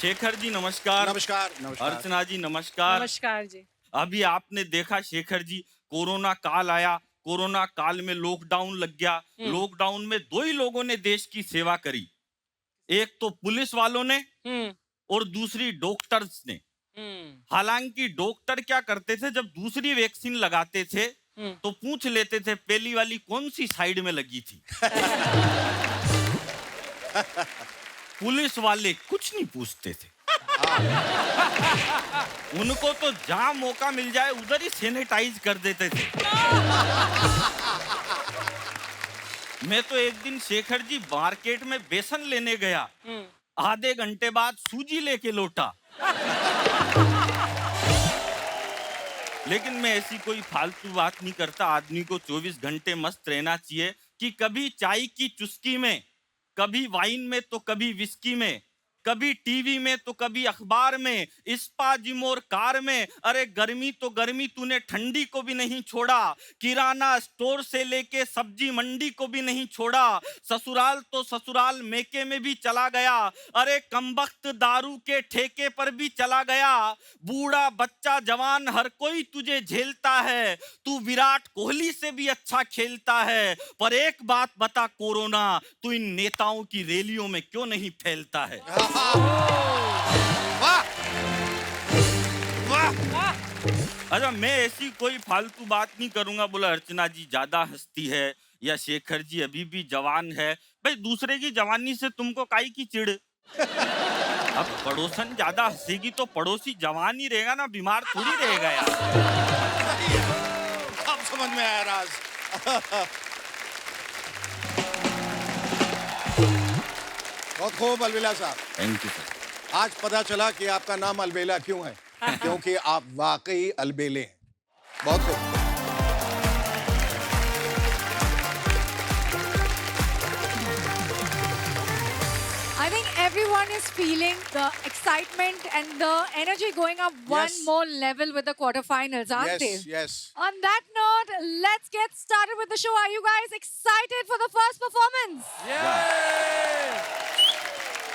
शेखर जी नमस्कार। नमस्कार। नमस्कार। अर्चना जी नमस्कार। नमस्कार जी। अभी आपने देखा शेखर जी, कोरोना काल आया, कोरोना काल में लॉकडाउन लग गया। लॉकडाउन में दो ही लोगों ने देश की सेवा करी, एक तो पुलिस वालों ने हम्म और दूसरी डॉक्टर्स ने। हम्म हालांकि डॉक्टर क्या करते थे, जब दूसरी वैक्सीन लगाते थे हम्म। तो पूछ लेते थे पहली वाली कौन सी साइड में लगी थी। पुलिस वाले कुछ नहीं पूछते थे। उनको तो जहां मौका मिल जाए उधर ही सैनिटाइज कर देते थे। मैं तो एक दिन शेखर जी मार्केट में बेसन लेने गया, आधे घंटे बाद सूजी लेके लौटा। लेकिन मैं ऐसी कोई फालतू बात नहीं करता। आदमी को 24 घंटे मस्त रहना चाहिए कि कभी चाय की चुस्की में, कभी वाइन में तो कभी विस्की में, कभी टीवी में तो कभी अखबार में, इस्पा जिम और कार में। अरे गर्मी तो गर्मी, तूने ठंडी को भी नहीं छोड़ा। किराना स्टोर से लेके सब्जी मंडी को भी नहीं छोड़ा। ससुराल तो ससुराल मेके में भी चला गया। अरे कमबख्त दारू के ठेके पर भी चला गया। बूढ़ा बच्चा जवान हर कोई तुझे झेलता है। तू विराट कोहली से भी अच्छा खेलता है। पर एक बात बता कोरोना, तू इन नेताओं की रैलियों में क्यों नहीं फैलता है? वाह वाह। अच्छा, मैं ऐसी कोई फालतू बात नहीं करूंगा। बोला अर्चना जी ज्यादा हंसती है या शेखर जी अभी भी जवान है। भाई दूसरे की जवानी से तुमको काई की चिढ़? अब पड़ोसन ज्यादा हंसेगी तो पड़ोसी जवान ही रहेगा ना, बीमार थोड़ी रहेगा यार। अब समझ में आया राज। बहुत खूब अलबेला साहब। Thank you sir. आज पता चला कि आपका नाम अलबेला क्यों है, क्योंकि आप वाकई अलबेले हैं। बहुत खूब। I think everyone is feeling the excitement and the energy going up one Yes. more level with the quarterfinals, aren't Yes, they? yes. On that note, let's get started with the show. Are you guys excited for the first performance?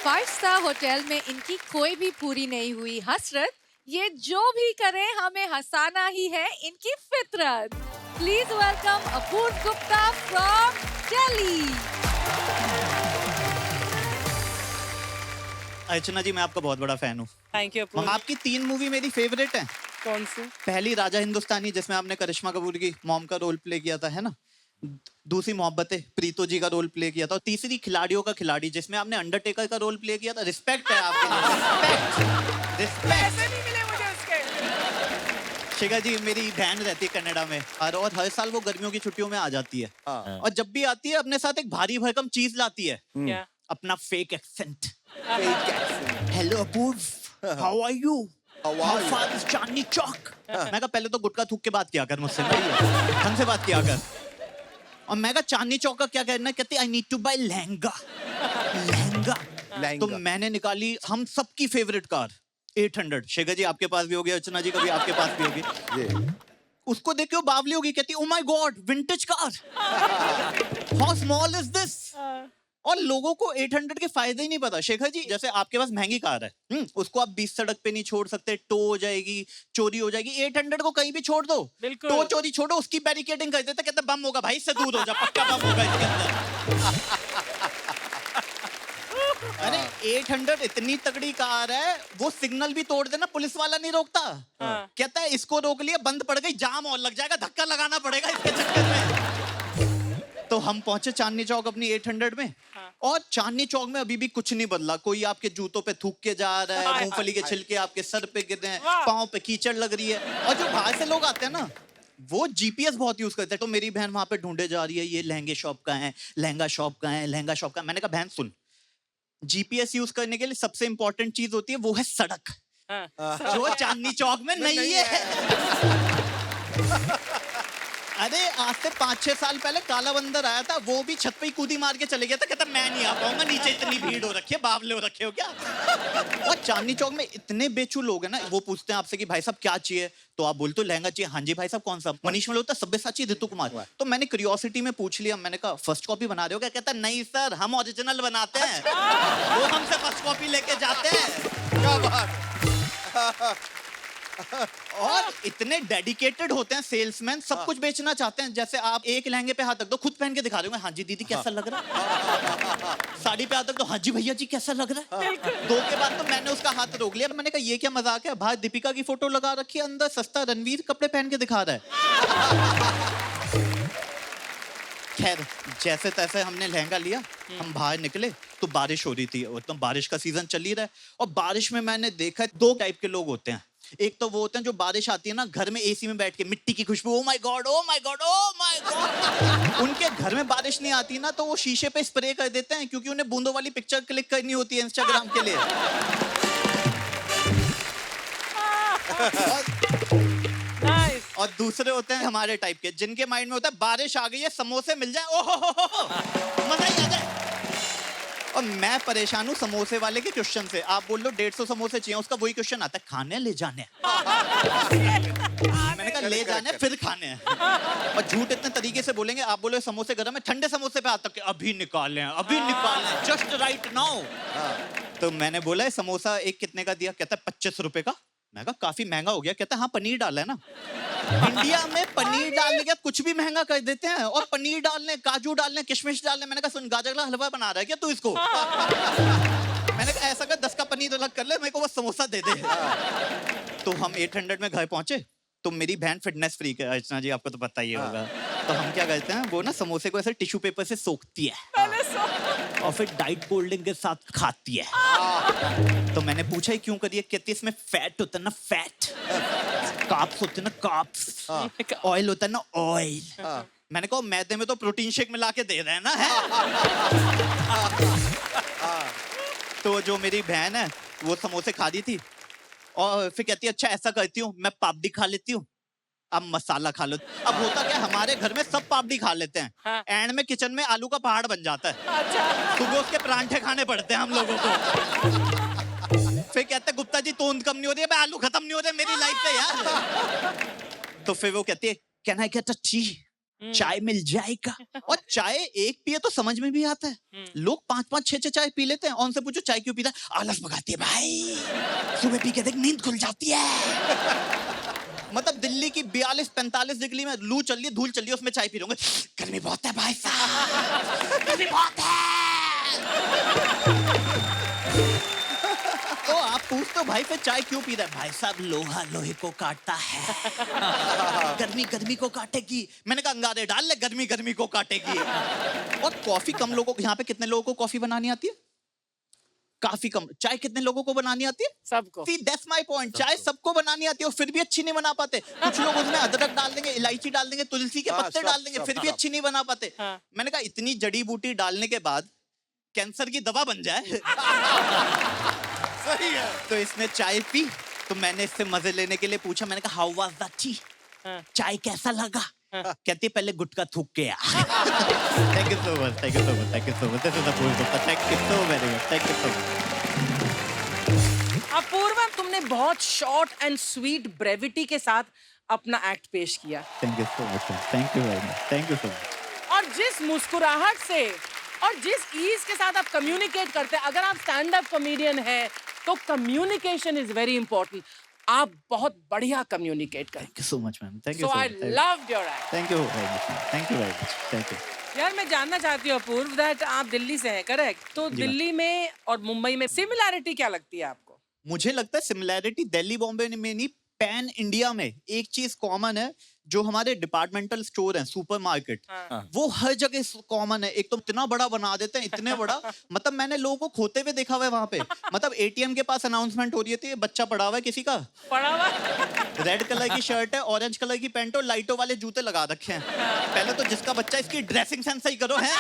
Five star hotel में इनकी कोई भी पूरी नहीं हुई हसरत। ये जो भी करें हमें हंसाना ही है इनकी फितरत। Please welcome Apoorv Gupta from Delhi. Archana ji, मैं आपका बहुत बड़ा फैन हूँ। Thank you. आपकी 3 मूवी मेरी फेवरेट है। कौन सी? पहली राजा हिंदुस्तानी, जिसमें आपने करिश्मा कपूर की मॉम का रोल प्ले किया था, है ना। दूसरी मोहब्बतें, प्रीतो जी का रोल प्ले किया था। और तीसरी खिलाड़ियों का खिलाड़ी, जिसमें आपने अंडरटेकर का रोल प्ले किया था। रिस्पेक्ट है आपके लिए। रिस्पेक्ट। पैसे नहीं मिले मुझे उसके। शिखा जी, मेरी बहन रहती है कनाडा में और हर साल वो गर्मियों की छुट्टियों में आ जाती है। हाँ। और जब भी आती है अपने साथ एक भारी भरकम चीज लाती है, क्या? अपना fake accent. Fake accent. Hello Apoorv, how are you? How are how you? Far is Chandni Chowk? मैं कहा पहले तो गुटखा थूक के बात किया कर मुझसे, ढंग से बात किया कर। और मैं कहा चांदनी चौक का क्या कहना है? कहती I need to buy lehenga. Lehenga. Lehenga. तो मैंने निकाली हम सबकी फेवरेट कार 800। शेखर जी आपके पास भी होगी, अर्चना जी कभी आपके पास भी होगी। ये उसको देख के वो बावली होगी, कहती ओ my God, vintage car. How small is this? और लोगों को 800 के फायदे ही नहीं पता। शेखर जी, जैसे आपके पास महंगी कार है, उसको आप 20 सड़क पे नहीं छोड़ सकते, टो हो जाएगी, चोरी हो जाएगी। 800 को कहीं भी छोड़ दो, बिल्कुल। टो चोरी छोड़ो, उसकी बैरिकेडिंग कर देते, कहते बम होगा भाई, इससे दूर हो जा, पक्का बम होगा इसके अंदर। अरे 800 इतनी तगड़ी कार है, वो सिग्नल भी तोड़ देना पुलिस वाला नहीं रोकता। कहता है इसको रोक लिया, बंद पड़ गई, जाम और लग जाएगा, धक्का लगाना पड़ेगा इसके चक्कर में। तो हम पहुंचे चांदनी चौक अपनी 800 में। और चांदनी चौक में अभी भी कुछ नहीं बदला। कोई आपके जूतों पे थूक के जा रहा है, मूंगफली के छिलके आपके सर पे गिर रहे हैं, पाँव पे कीचड़ लग रही है। और जो बाहर से लोग आते हैं ना, वो जीपीएस बहुत यूज करते हैं। तो मेरी बहन वहां पे ढूंढे जा रही है, ये लहंगे शॉप का है, लहंगा शॉप का है, लहंगा शॉप का। मैंने कहा बहन सुन, जीपीएस यूज करने के लिए सबसे इंपॉर्टेंट चीज होती है, वो है सड़क, जो चांदनी चौक में नहीं है। अरे आज से 5-6 साल पहले काला बंदर आया था, वो भी छत पे ही कूदी मार के चले गया था। कहता मैं नहीं आ पाऊंगा, नीचे इतनी भीड़ हो रखी है, बावले हो रखे हो क्या? और चांदनी चौक में इतने बेचू लोग हैं ना, वो पूछते हैं आपसे कि भाई साहब क्या चाहिए, तो आप बोलते हो लहंगा चाहिए। हाँ जी भाई साहब कौन सा? मनीष मल्होत्रा, सब्यसाची, ऋतु कुमार। तो मैंने क्यूरियोसिटी में पूछ लिया, मैंने कहा फर्स्ट कॉपी बना रहे हो क्या? कहता नहीं सर, हम ओरिजिनल बनाते हैं, वो हमसे फर्स्ट कॉपी लेके जाते हैं। क्या बात। और इतने डेडिकेटेड होते हैं सेल्समैन, सब कुछ बेचना चाहते हैं। जैसे आप एक लहंगे पे हाथ रख दो, खुद पहन के दिखा दोगे, हाँ जी दीदी कैसा लग रहा है। साड़ी पे हाथ रख दो, हाँ जी भैया जी कैसा लग रहा है। दो के बाद तो मैंने उसका हाथ रोक लिया, मैंने कहा ये क्या मजाक है, बाहर दीपिका की फोटो लगा रखी है, अंदर सस्ता रणवीर कपड़े पहन के दिखा रहा है। खैर जैसे तैसे हमने लहंगा लिया, हम बाहर निकले तो बारिश हो रही थी, और तो बारिश का सीजन चल ही रहा है। और बारिश में मैंने देखा दो टाइप के लोग होते हैं। एक तो वो होते हैं जो बारिश आती है ना, घर में एसी में बैठ के मिट्टी की खुशबू, oh my God oh my God oh my God. उनके घर में बारिश नहीं आती ना तो वो शीशे पे स्प्रे कर देते हैं, क्योंकि उन्हें बूंदों वाली पिक्चर क्लिक करनी होती है इंस्टाग्राम के लिए। नाइस। और दूसरे होते हैं हमारे टाइप के, जिनके माइंड में होता है बारिश आ गई है, समोसे मिल जाए, ओहो मजा ही आ जाए। और मैं परेशान हूँ समोसे वाले के क्वेश्चन से। आप बोल लो 150 समोसे चाहिए, उसका वही क्वेश्चन आता है, खाने ले जाने। मैंने कहा ले जाने फिर खाने हैं। और झूठ इतने तरीके से बोलेंगे, आप बोले समोसे गर्म है, ठंडे समोसे पे आता है, अभी निकाल लें जस्ट राइट नाउ। तो मैंने बोला समोसा एक कितने का दिया, कहता है 25 रुपए का। मैं कहा काफी महंगा हो गया, कहता है हाँ पनीर डाला है ना। इंडिया में पनीर डालने के कुछ भी महंगा कर देते हैं, और पनीर डालने, काजू डालने, किशमिश डालने। मैंने कहा सुन, गाजर का हलवा बना रहा है क्या तू इसको? मैंने कहा ऐसा कर 10 का पनीर अलग कर ले, मेरे को बस समोसा दे दे। तो हम 800 में घर पहुंचे, तो मेरी बहन फिटनेस फ्रीक है, अर्चना जी आपको तो पता ही होगा। तो हम क्या करते हैं, वो ना समोसे को ऐसे टिश्यू पेपर से सोखती है और फिर डाइट कोल्ड ड्रिंक के साथ खाती है। तो मैंने पूछा ही क्यों करिए, कहती है इसमें फैट होता है ना, फैट, कार्ब्स होते हैं ना, कार्ब्स, ऑयल होता है ना, ऑयल। मैंने कहा मैदे में तो प्रोटीन शेक मिला के दे रहे हैं ना, है? तो जो मेरी बहन है वो समोसे खा दी थी, और फिर कहती है अच्छा ऐसा करती हूँ, मैं पापड़ी खा लेती हूँ, अब मसाला खा लो। अब होता क्या, हमारे घर में सब पापड़ी खा लेते हैं, हाँ। एंड में किचन में आलू का पहाड़ बन जाता है। अच्छा। सुबह उसके परांठे खाने पड़ते हैं हम लोगों को। फिर कहते हैं गुप्ता जी तोंद कम नहीं हो रही है, आलू खत्म नहीं हो रहे मेरी लाइफ से यार। तो फिर वो कहती है can I get a T, चाय मिल जाएगा। और चाय एक पिए तो समझ में भी आता है, लोग 5-5 6-6 चाय पी लेते हैं, और उनसे पूछो चाय क्यों पीता है, आलस भगाती है भाई, सुबह पी के देख नींद खुल जाती है। मतलब दिल्ली की 42-45 डिग्री में लू चल रही है, धूल चल रही है, उसमें चाय पी रहे होंगे, गर्मी बहुत है भाई साहब, गर्मी बहुत है। तो आप पूछते हो भाई फिर चाय क्यों पी रहा है, भाई साहब लोहा लोहे को काटता है, गर्मी गर्मी को काटेगी। मैंने कहा अंगारे डाल ले, गर्मी गर्मी को काटेगी। और कॉफी कम लोगों को, यहाँ पे कितने लोगों को कॉफी बनानी आती है? काफी कम। चाय कितने लोगों को बनानी आती है? सबको। See, that's my point. चाय सबको बनानी आती है, और फिर भी अच्छी नहीं बना पाते। कुछ लोग उसमें अदरक डाल देंगे, इलायची डाल देंगे, तुलसी के पत्ते डाल देंगे, फिर भी अच्छी नहीं बना पाते। हाँ। मैंने कहा इतनी जड़ी बूटी डालने के बाद कैंसर की दवा बन जाए। सही है। तो इसने चाय पी, तो मैंने इससे मजे लेने के लिए पूछा, मैंने कहा हाउ वाज द टी, चाय कैसा लगा? कहती है पहले गुटखा थूक के आ। Thank you so much, thank you so much, thank you so much, this is the full Gupta, thank you so very much, thank you so much. Apoorva, तुमने बहुत शॉर्ट एंड स्वीट ब्रेविटी के साथ अपना एक्ट पेश किया, thank you so much, thank you very much, thank you so much. और जिस मुस्कुराहट से और जिस ईज के साथ आप कम्युनिकेट करते हैं, अगर आप स्टैंड अप कॉमेडियन हैं तो कम्युनिकेशन इज वेरी इंपॉर्टेंट। आप बहुत बढ़िया कम्युनिकेट करते thank you so much ma'am, thank you हैं। So so I much, loved your act. Thank you very much, thank you very much, thank you. यार मैं जानना चाहती हूँ अपूर्व, दैट आप दिल्ली से हैं, करेक्ट? तो जी दिल्ली में और मुंबई में सिमिलैरिटी क्या लगती है आपको? मुझे लगता है सिमिलैरिटी दिल्ली बॉम्बे में नहीं, पैन इंडिया में एक चीज कॉमन है, जो हमारे डिपार्टमेंटल स्टोर हैं, सुपरमार्केट, वो हर जगह कॉमन है। एक तो इतना बड़ा बना देते हैं, इतने बड़ा, मतलब मैंने लोगों को खोते हुए देखा हुआ है वहां पे। मतलब एटीएम के पास अनाउंसमेंट हो रही थी, बच्चा पड़ा हुआ है किसी का, पड़ा हुआ रेड कलर की शर्ट है, ऑरेंज कलर की पैंट और लाइटों वाले जूते लगा रखे हैं। पहले तो जिसका बच्चा, इसकी ड्रेसिंग सेंस सही करो, है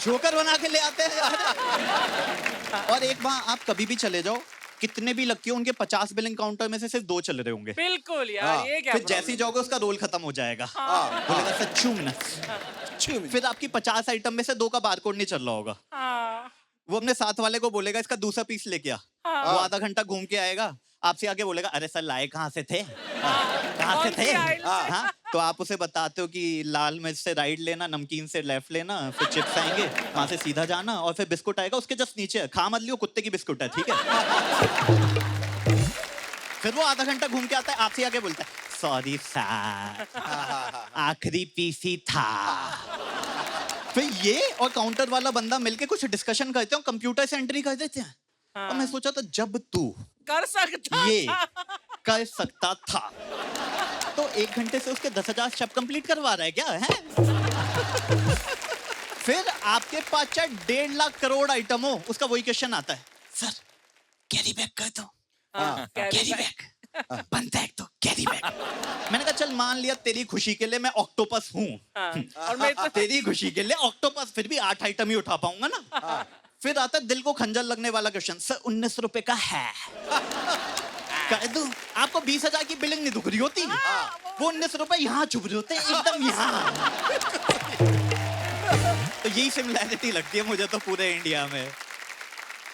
जोकर बना के ले आते हैं यार। और एक वहां आप कभी भी चले जाओ, कितने भी लकी हो, उनके 50 बिलिंग काउंटर में से सिर्फ 2 चल रहे होंगे। बिल्कुल यार, ये क्या फिर problem जैसे ही है? जाओगे उसका रोल खत्म हो जाएगा, बोलेगा सच्चू मिनट। फिर आपकी 50 आइटम में से 2 का बारकोड नहीं चल रहा होगा, हाँ, वो अपने साथ वाले को बोलेगा इसका दूसरा पीस लेके आ, वो आधा घंटा घूम के आएगा, आपसे आगे बोलेगा अरे सर लाए कहाँ से थे, कहाँ से कौन थे? सी aisle से? हाँ, तो आप उसे बताते हो कि लाल मिर्च से राइट लेना, नमकीन से लेफ्ट लेना, फिर चिप्स आएंगे, वहां से सीधा जाना और फिर बिस्कुट आएगा उसके जस्ट नीचे। खा मत लियो, कुत्ते की बिस्कुट है, ठीक है? फिर वो आधा घंटा घूम के आता है, आपसे आके बोलता है सॉरी सर, आखिरी पीसी था। फिर ये और काउंटर वाला बंदा मिलके कुछ डिस्कशन करते हो, कंप्यूटर से एंट्री कर देते हैं। और मैं सोचा था जब तू कर सकता ये था। कर सकता था तो 1 घंटे से उसके 10,000 स्टेप कंप्लीट करवा रहा है क्या है? फिर आपके पास चाहे 1.5 लाख करोड़ आइटम हो, उसका वही क्वेश्चन आता है, सर कैरी बैग कर दो, कैरी बैग बनता है तो कैरी बैग। मैंने कहा चल मान लिया तेरी खुशी के लिए मैं ऑक्टोपस हूँ, और मैं इतना तेरी खुशी के लिए ऑक्टोपस, फिर भी 8 आइटम ही उठा पाऊंगा ना। फिर आता है दिल को खंजर लगने वाला क्वेश्चन, सर 19 रुपए का है, कह दूं? आपको 20,000 की बिलिंग नहीं दुख रही होती, वो 19 रुपए यहाँ चुभ रहे होते हैं, एकदम यहाँ। तो यही सिमिलैरिटी लगती है मुझे तो पूरे इंडिया में।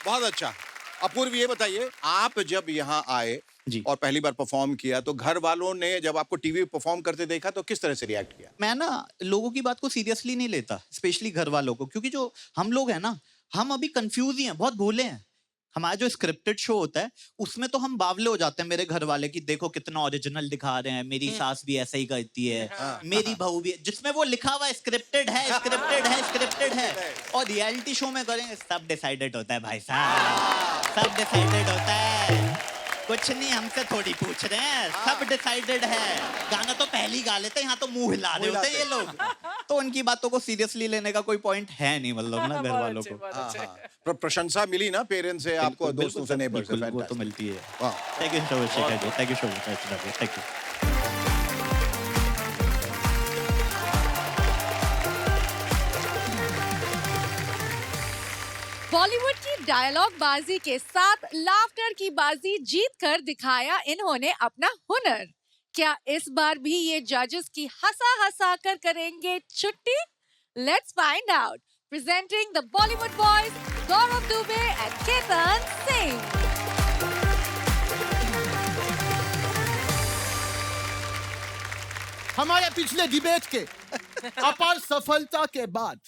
बहुत अच्छा। अपूर्व, ये बताइए, आप जब यहाँ आए जी। और पहली बार परफॉर्म किया तो घर वालों ने जब आपको टीवी परफॉर्म करते देखा तो किस तरह से रिएक्ट किया? मैं ना लोगों की बात को सीरियसली नहीं लेता, स्पेशली घर वालों को, क्योंकि जो हम लोग हैं ना, हम अभी कंफ्यूज ही हैं, बहुत भोले हैं। हमारा जो स्क्रिप्टेड शो होता है उसमें तो हम बावले हो जाते हैं, मेरे घर वाले की देखो कितना ओरिजिनल दिखा रहे हैं, मेरी सास भी ऐसा ही करती है, मेरी बहू भी, जिसमें वो लिखा हुआ है स्क्रिप्टेड है, स्क्रिप्टेड है, स्क्रिप्टेड है। और रियलिटी शो में करेंगे सब डिसाइडेड होता है भाई साहब, सब डिसाइडेड होता है, कुछ नहीं हमसे थोड़ी पूछ रहे हैं, सब डिसाइडेड है। गाना तो पहली गा लेते हैं, यहाँ तो मुंह हिला रहे होते हैं ये लोग। तो उनकी बातों को सीरियसली लेने का कोई पॉइंट है नहीं, मतलब ना घर वालों को। प्रशंसा मिली ना पेरेंट्स से आपको, बिल्कुल, दोस्तों से, नेबर्स से? बिल्कुल, वो तो मिलती है। वाह। Thank you so much Shekhar ji, thank you so much, thank you. Bollywood की डायलॉग बाजी के साथ लाफ्टर की बाजी जीत कर दिखाया इन्होंने अपना हुनर। क्या इस बार भी ये जजेस की हंसा कर करेंगे छुट्टी? Let's find out. Presenting the Bollywood boys Gaurav Dubey and Ketan Singh. हमारे पिछले डिबेट के अपार सफलता के बाद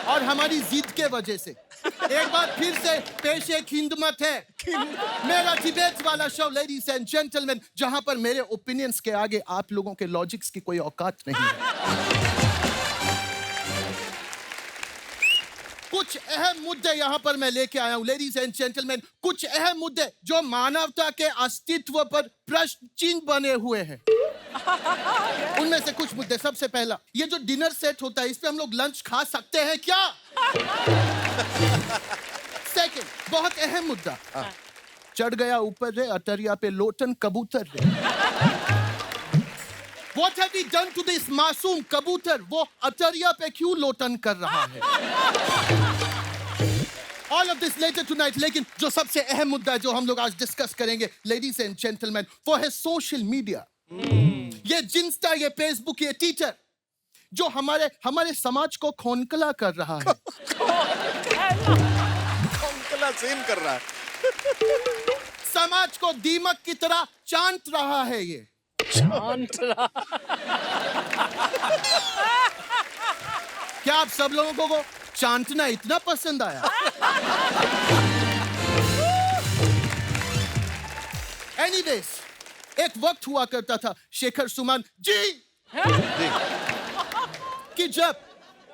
और हमारी जीत के वजह से एक बार फिर से पेश खिदमत है मेरा डिबेट वाला शो, लेडीज एंड जेंटलमैन, जहां पर मेरे ओपिनियंस के आगे आप लोगों के लॉजिक्स की कोई औकात नहीं है। कुछ अहम मुद्दे यहाँ पर मैं लेके आया हूँ लेडीज एंड जेंटलमैन, कुछ अहम मुद्दे जो मानवता के अस्तित्व पर प्रश्न चिन्ह बने हुए हैं। उनमें से कुछ मुद्दे, सबसे पहला, ये जो डिनर सेट होता है इस पे हम लोग लंच खा सकते हैं क्या? सेकंड, बहुत अहम मुद्दा, चढ़ गया ऊपर रे अटरिया पे लोटन कबूतर रे। What have we done to this मासूम कबूतर? वो अटरिया पे क्यों लोटन कर रहा है? All of this later tonight, लेकिन जो सबसे अहम मुद्दा है जो हम लोग आज डिस्कस करेंगे लेडीज एंड जेंटलमैन, वो है सोशल मीडिया। ये जिंस्टा, ये फेसबुक, ये ट्विटर जो हमारे समाज को खोखला कर रहा है। खोखला सीन कर रहा है। समाज को दीमक की तरह चांट रहा है ये। क्या आप सब लोगों को चांटना इतना पसंद आया? एनीवेज, एक वक्त हुआ करता था शेखर सुमन जी कि जब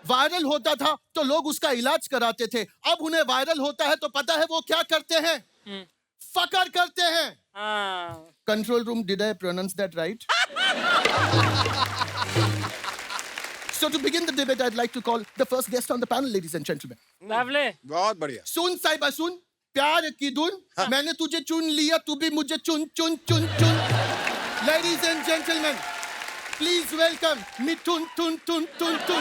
वायरल होता था तो लोग उसका इलाज कराते थे। अब उन्हें वायरल होता है तो पता है वो क्या करते हैं? फकर करते हैं। Control room, did I pronounce that right? So to begin the debate, I'd like to call the first guest on the panel, ladies and gentlemen. Lovely. बहुत बढ़िया। सुन साहिबा सुन, प्यार की धुन, मैंने तुझे चुन लिया, तू भी मुझे चुन चुन चुन चुन। Ladies and gentlemen, please welcome मिथुन तुन तुन तुन तुन।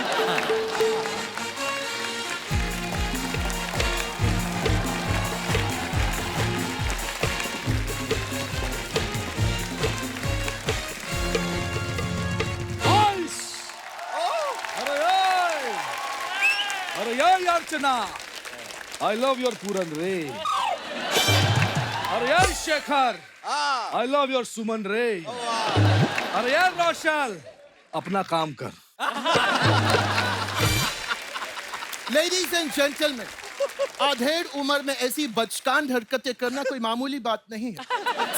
अरे यार अर्चना, I love your पूरन रे। अरे यार शेखर, I love your सुमन रे। अरे यार रोशल, अपना काम कर। लेडीज एंड जेंटलमैन, आधेड़ उम्र में ऐसी बचकान हरकतें करना कोई मामूली बात नहीं है।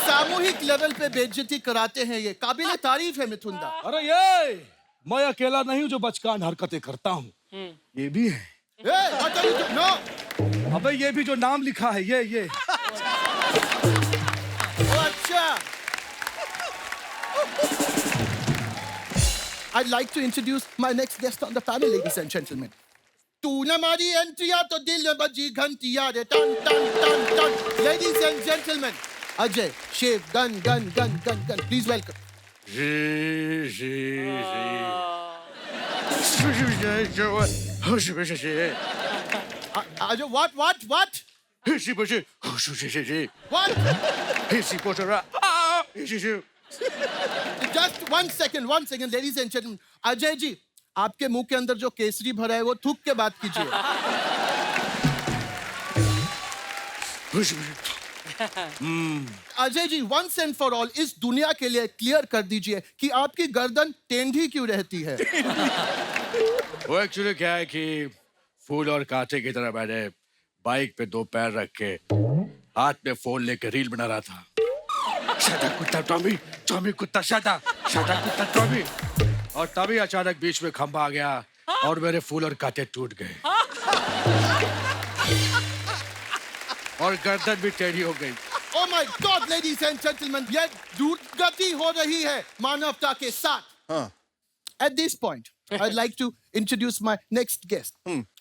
सामूहिक लेवल पे बेइज्जती कराते हैं, ये काबिल तारीफ है मिथुन दा। अरे ये मैं अकेला नहीं हूँ जो बचकान हरकतें करता हूँ, ये भी है। what are you doing? No! अबे ये भी जो नाम लिखा है ये Oh, अच्छा। I'd like to introduce my next guest on the panel, ladies and gentlemen. तू न मारी एंट्रिया तो दिल में बजी घंटिया रे टन टन टन टन। Ladies and gentlemen, अजय शेव गन गन गन गन गन, please welcome. Ajay what? What? Just one second, ladies and gentlemen. Ajay ji, आपके मुंह के अंदर जो केसरी भरा है वो थूक के बात कीजिए। Ajay ji, once and for all इस दुनिया के लिए क्लियर कर दीजिए कि आपकी गर्दन टेढ़ी क्यों रहती है? वो एक्चुअली क्या है कि फूल और कांटे की तरह मैंने बाइक पे दो पैर रख के हाथ में फोन लेकर रील बना रहा था। शादा कुत्ता टॉमी, टॉमी कुत्ता शादा, शादा कुत्ता टॉमी। और तभी अचानक बीच में खंभा आ गया और मेरे फूल और कांटे टूट गए और गर्दन भी टेढ़ी हो गई। Oh my God, ladies and gentlemen, ये दुर्गति हो रही है मानवता के साथ। हाँ। At this point, I'd like to introduce my next guest.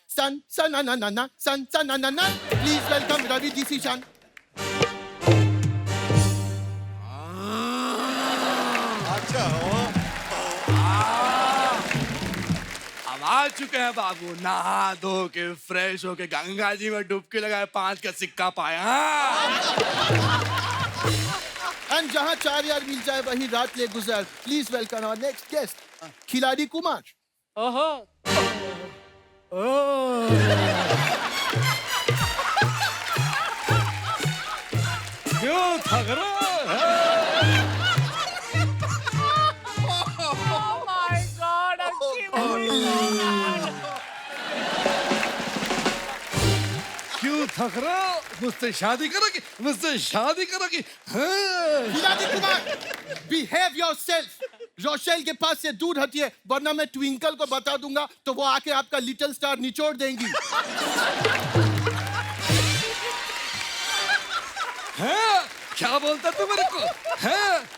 San na na na na, san na na na. Please welcome Ravi DC Chan. अच्छा हो। अब आ चुके हैं बाबू, नहा धो के फ्रेश होके गंगा जी में डुबकी लगाए 5 का सिक्का पाया। And जहाँ 4 यार मिल जाए वही रात ले गुजर। Please welcome our next guest, खिलाड़ी कुमार। ओहो, क्यों थक रहा है? oh my God, क्यों थक रहा? मुझसे शादी करोगी? मुझसे शादी करोगी? हाँ। खिलाड़ी कुमार, behave yourself. रोशेल के पास से दूर हटिए, वरना मैं ट्विंकल को बता दूंगा तो वो आके आपका लिटिल स्टार निचोड़ देंगी। हैं? क्या बोलता तू मेरे को? हैं?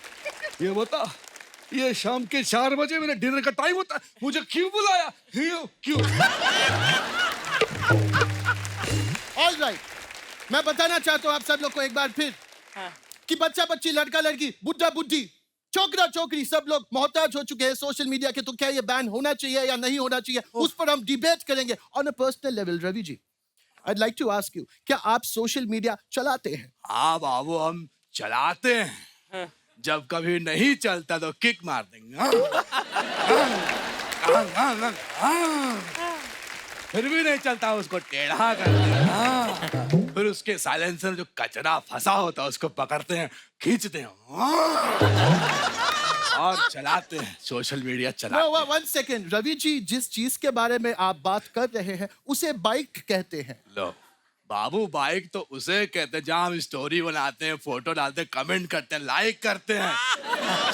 ये बता, ये शाम के 4 बजे मेरे डिनर का टाइम होता है, मुझे क्यों बुलाया? क्यों? All right, मैं बताना चाहता हूँ आप सब लोग को एक बार फिर कि बच्चा बच्ची, लड़का लड़की, बुढ़ा बुढ़ी, छोकरा छोकरी, सब लोग मोहताज हो चुके हैं सोशल मीडिया के। तो क्या ये बैन होना चाहिए या नहीं होना चाहिए, उस पर हम डिबेट करेंगे on a personal level. Ravi ji, I'd like to ask you, क्या आप सोशल मीडिया चलाते हैं? हाँ बाबू, हम चलाते हैं। जब कभी नहीं चलता तो किक मार देंगे। फिर भी नहीं चलता उसको टेढ़ा करते हैं। फिर उसके साइलेंसर जो कचरा फंसा होता है उसको पकड़ते हैं, खींचते हैं और चलाते हैं, सोशल मीडिया चलाते हैं। वन सेकेंड रवि जी, जिस चीज के बारे में आप बात कर रहे हैं उसे बाइक कहते हैं। लो बाबू, बाइक तो उसे कहते हैं जहाँ हम स्टोरी बनाते हैं, फोटो डालते हैं, कमेंट करते हैं, लाइक करते हैं,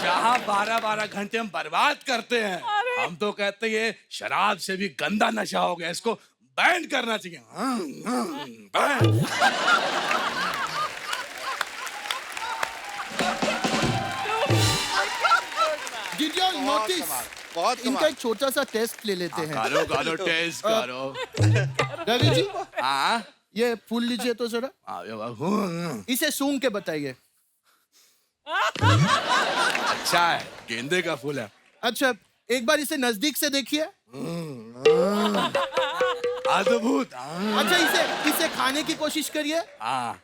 जहाँ 12-12 घंटे हम बर्बाद करते हैं। हम तो कहते हैं ये शराब से भी गंदा नशा हो गया, इसको बैन करना चाहिए। Ban. Did you all notice? बहुत इनका कमाल। एक छोटा सा टेस्ट ले लेते हैं। करो टेस्ट करो। रवि जी, हाँ ये फूल लीजिए तो जरा, इसे सूंघ के बताइए। अच्छा है, गेंदे का फूल है। अच्छा, एक बार इसे नजदीक से देखिए। अद्भुत। अच्छा, इसे खाने की कोशिश करिए। हाँ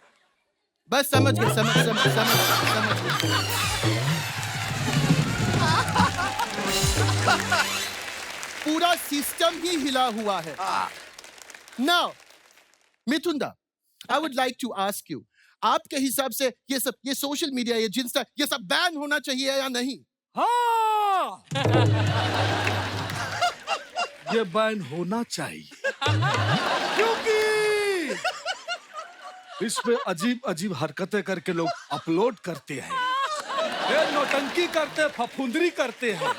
बस समझ गए, समझ गए। पूरा सिस्टम ही हिला हुआ है। Now, मिथुन दा, I would like to ask you, आपके हिसाब से ये सोशल मीडिया, ये जिंस्टा, ये सब बैन होना चाहिए या नहीं? हाँ, ये बैन होना चाहिए क्योंकि इस पे अजीब अजीब हरकतें करके लोग अपलोड करते हैं, ये नौटंकी करते, फफूंदरी करते हैं।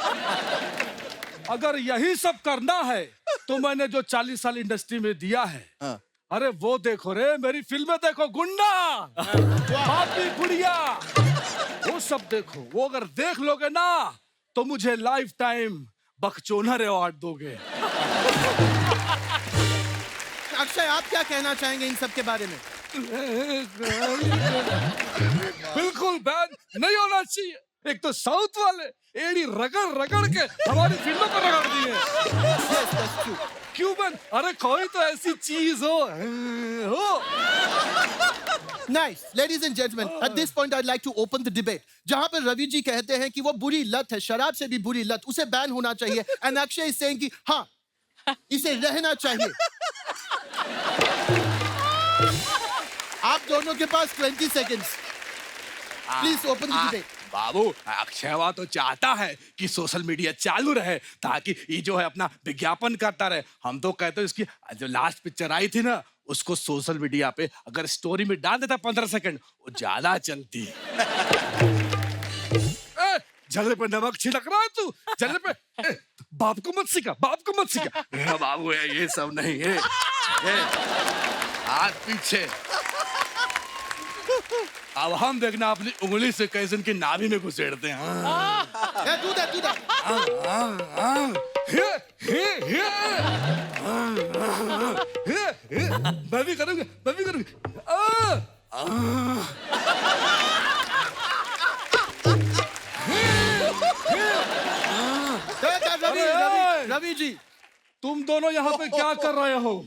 अगर यही सब करना है तो मैंने जो 40 साल इंडस्ट्री में दिया है, अरे वो देखो रे, मेरी फिल्में देखो, गुंडा, बापी गुड़िया, वो सब देखो। वो अगर देख लोगे ना तो मुझे लाइफ टाइम बकचोनर अवार्ड दोगे। अक्षय, आप क्या कहना चाहेंगे इन सब के बारे में? बिल्कुल बैन नहीं होना चाहिए। एक तो साउथ वाले एड़ी रगड़ रगड़ के हमारी फिल्मों पर रगड़ दिए। Yes, that's true. क्यों बैन? अरे कोई तो ऐसी चीज हो। Nice, ladies and gentlemen. At this point, I'd like to open the debate. जहाँ पर रवि जी कहते हैं कि वो बुरी लत है, शराब से भी बुरी लत, उसे बैन होना चाहिए। And Akshay is saying कि हाँ, इसे रहना चाहिए। आप दोनों के पास 20 seconds. Please open the debate. बाबू, अक्षयवा तो चाहता है कि सोशल मीडिया चालू रहे ताकि ये जो है अपना विज्ञापन करता रहे। हम तो कहते हैं इसकी जो लास्ट पिक्चर आई थी ना, उसको सोशल मीडिया पे अगर स्टोरी में डाल देता 15 सेकंड, वो ज्यादा चलती। जले पे नमक छिड़क रहा है तू, जले पे। बाप को मत सिखा, बाप को मत सिखा। बाबू ये सब नहीं है, हाथ पीछे। अब हम देखना अपनी उंगली से कैसे इनकी नाभि में घुसेड़ते हैं। Yeah, do that, do that. मैं भी करूंगी, मैं भी करूंगी। रवि जी, तुम दोनों यहाँ पे क्या कर रहे हो?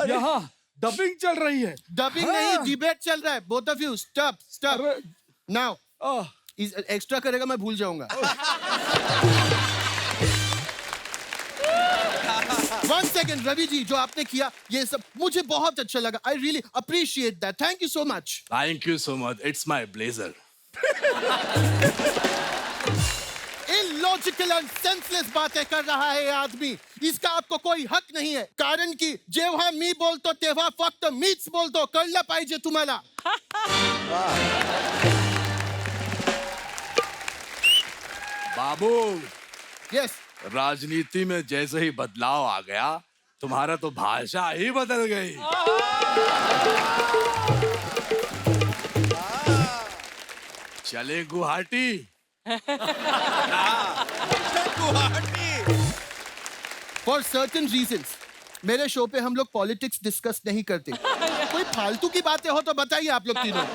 यहाँ डबिंग चल रही है। डबिंग नहीं, डिबेट चल रहा है। Both of you stop stop now. Extra करेगा मैं भूल जाऊंगा। 1 second, रवि जी, जो आपने किया ये सब मुझे बहुत अच्छा लगा। I really appreciate that. Thank you so much. Thank you so much, it's my blazer. Illogical and senseless बातें कर रहा है ये आदमी। इसका आपको कोई हक नहीं है, कारण की जेव्हा मी बोलतो तेव्हा फक्त मीच बोलतो, कळलं पाहिजे तुम्हाला। बाबू, यस, राजनीति में जैसे ही बदलाव आ गया, तुम्हारा तो भाषा ही बदल गई। चले गुवाहाटी। फॉर सर्टेन रीजंस मेरे शो पे हम लोग पॉलिटिक्स डिस्कस नहीं करते। कोई फालतू की बातें हो तो बताइए आप लोग तीनों।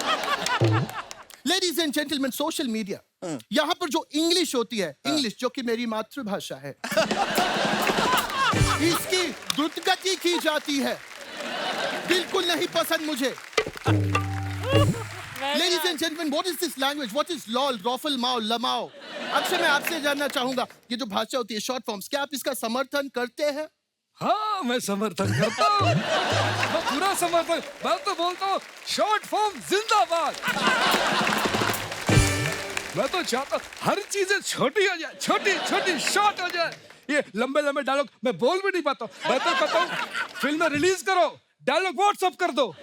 Ladies and gentleman, social media, यहाँ पर जो इंग्लिश होती है, इंग्लिश जो कि मेरी मातृभाषा है, इसकी द्रुतगति की जाती है, बिल्कुल नहीं पसंद मुझे। Ladies and gentlemen, what is this language? What is lol, rofl, mao, lamao? Akshay, मैं आपसे जानना चाहूंगा, ये जो भाषा होती है शॉर्ट फॉर्म्स, क्या आप इसका समर्थन करते हैं? हाँ, मैं समर्थन करता हूँ। मैं पूरा समर्थन। मैं तो बोलता हूँ शॉर्ट फॉर्म जिंदाबाद। मैं तो चाहता हूँ हर चीजें छोटी हो जाए, छोटी छोटी शॉर्ट हो जाए। ये लंबे लंबे डायलॉग मैं बोल भी नहीं पाता हूँ। मैं तो कहता हूँ फिल्म रिलीज करो, डायलॉग व्हाट्सएप कर दो।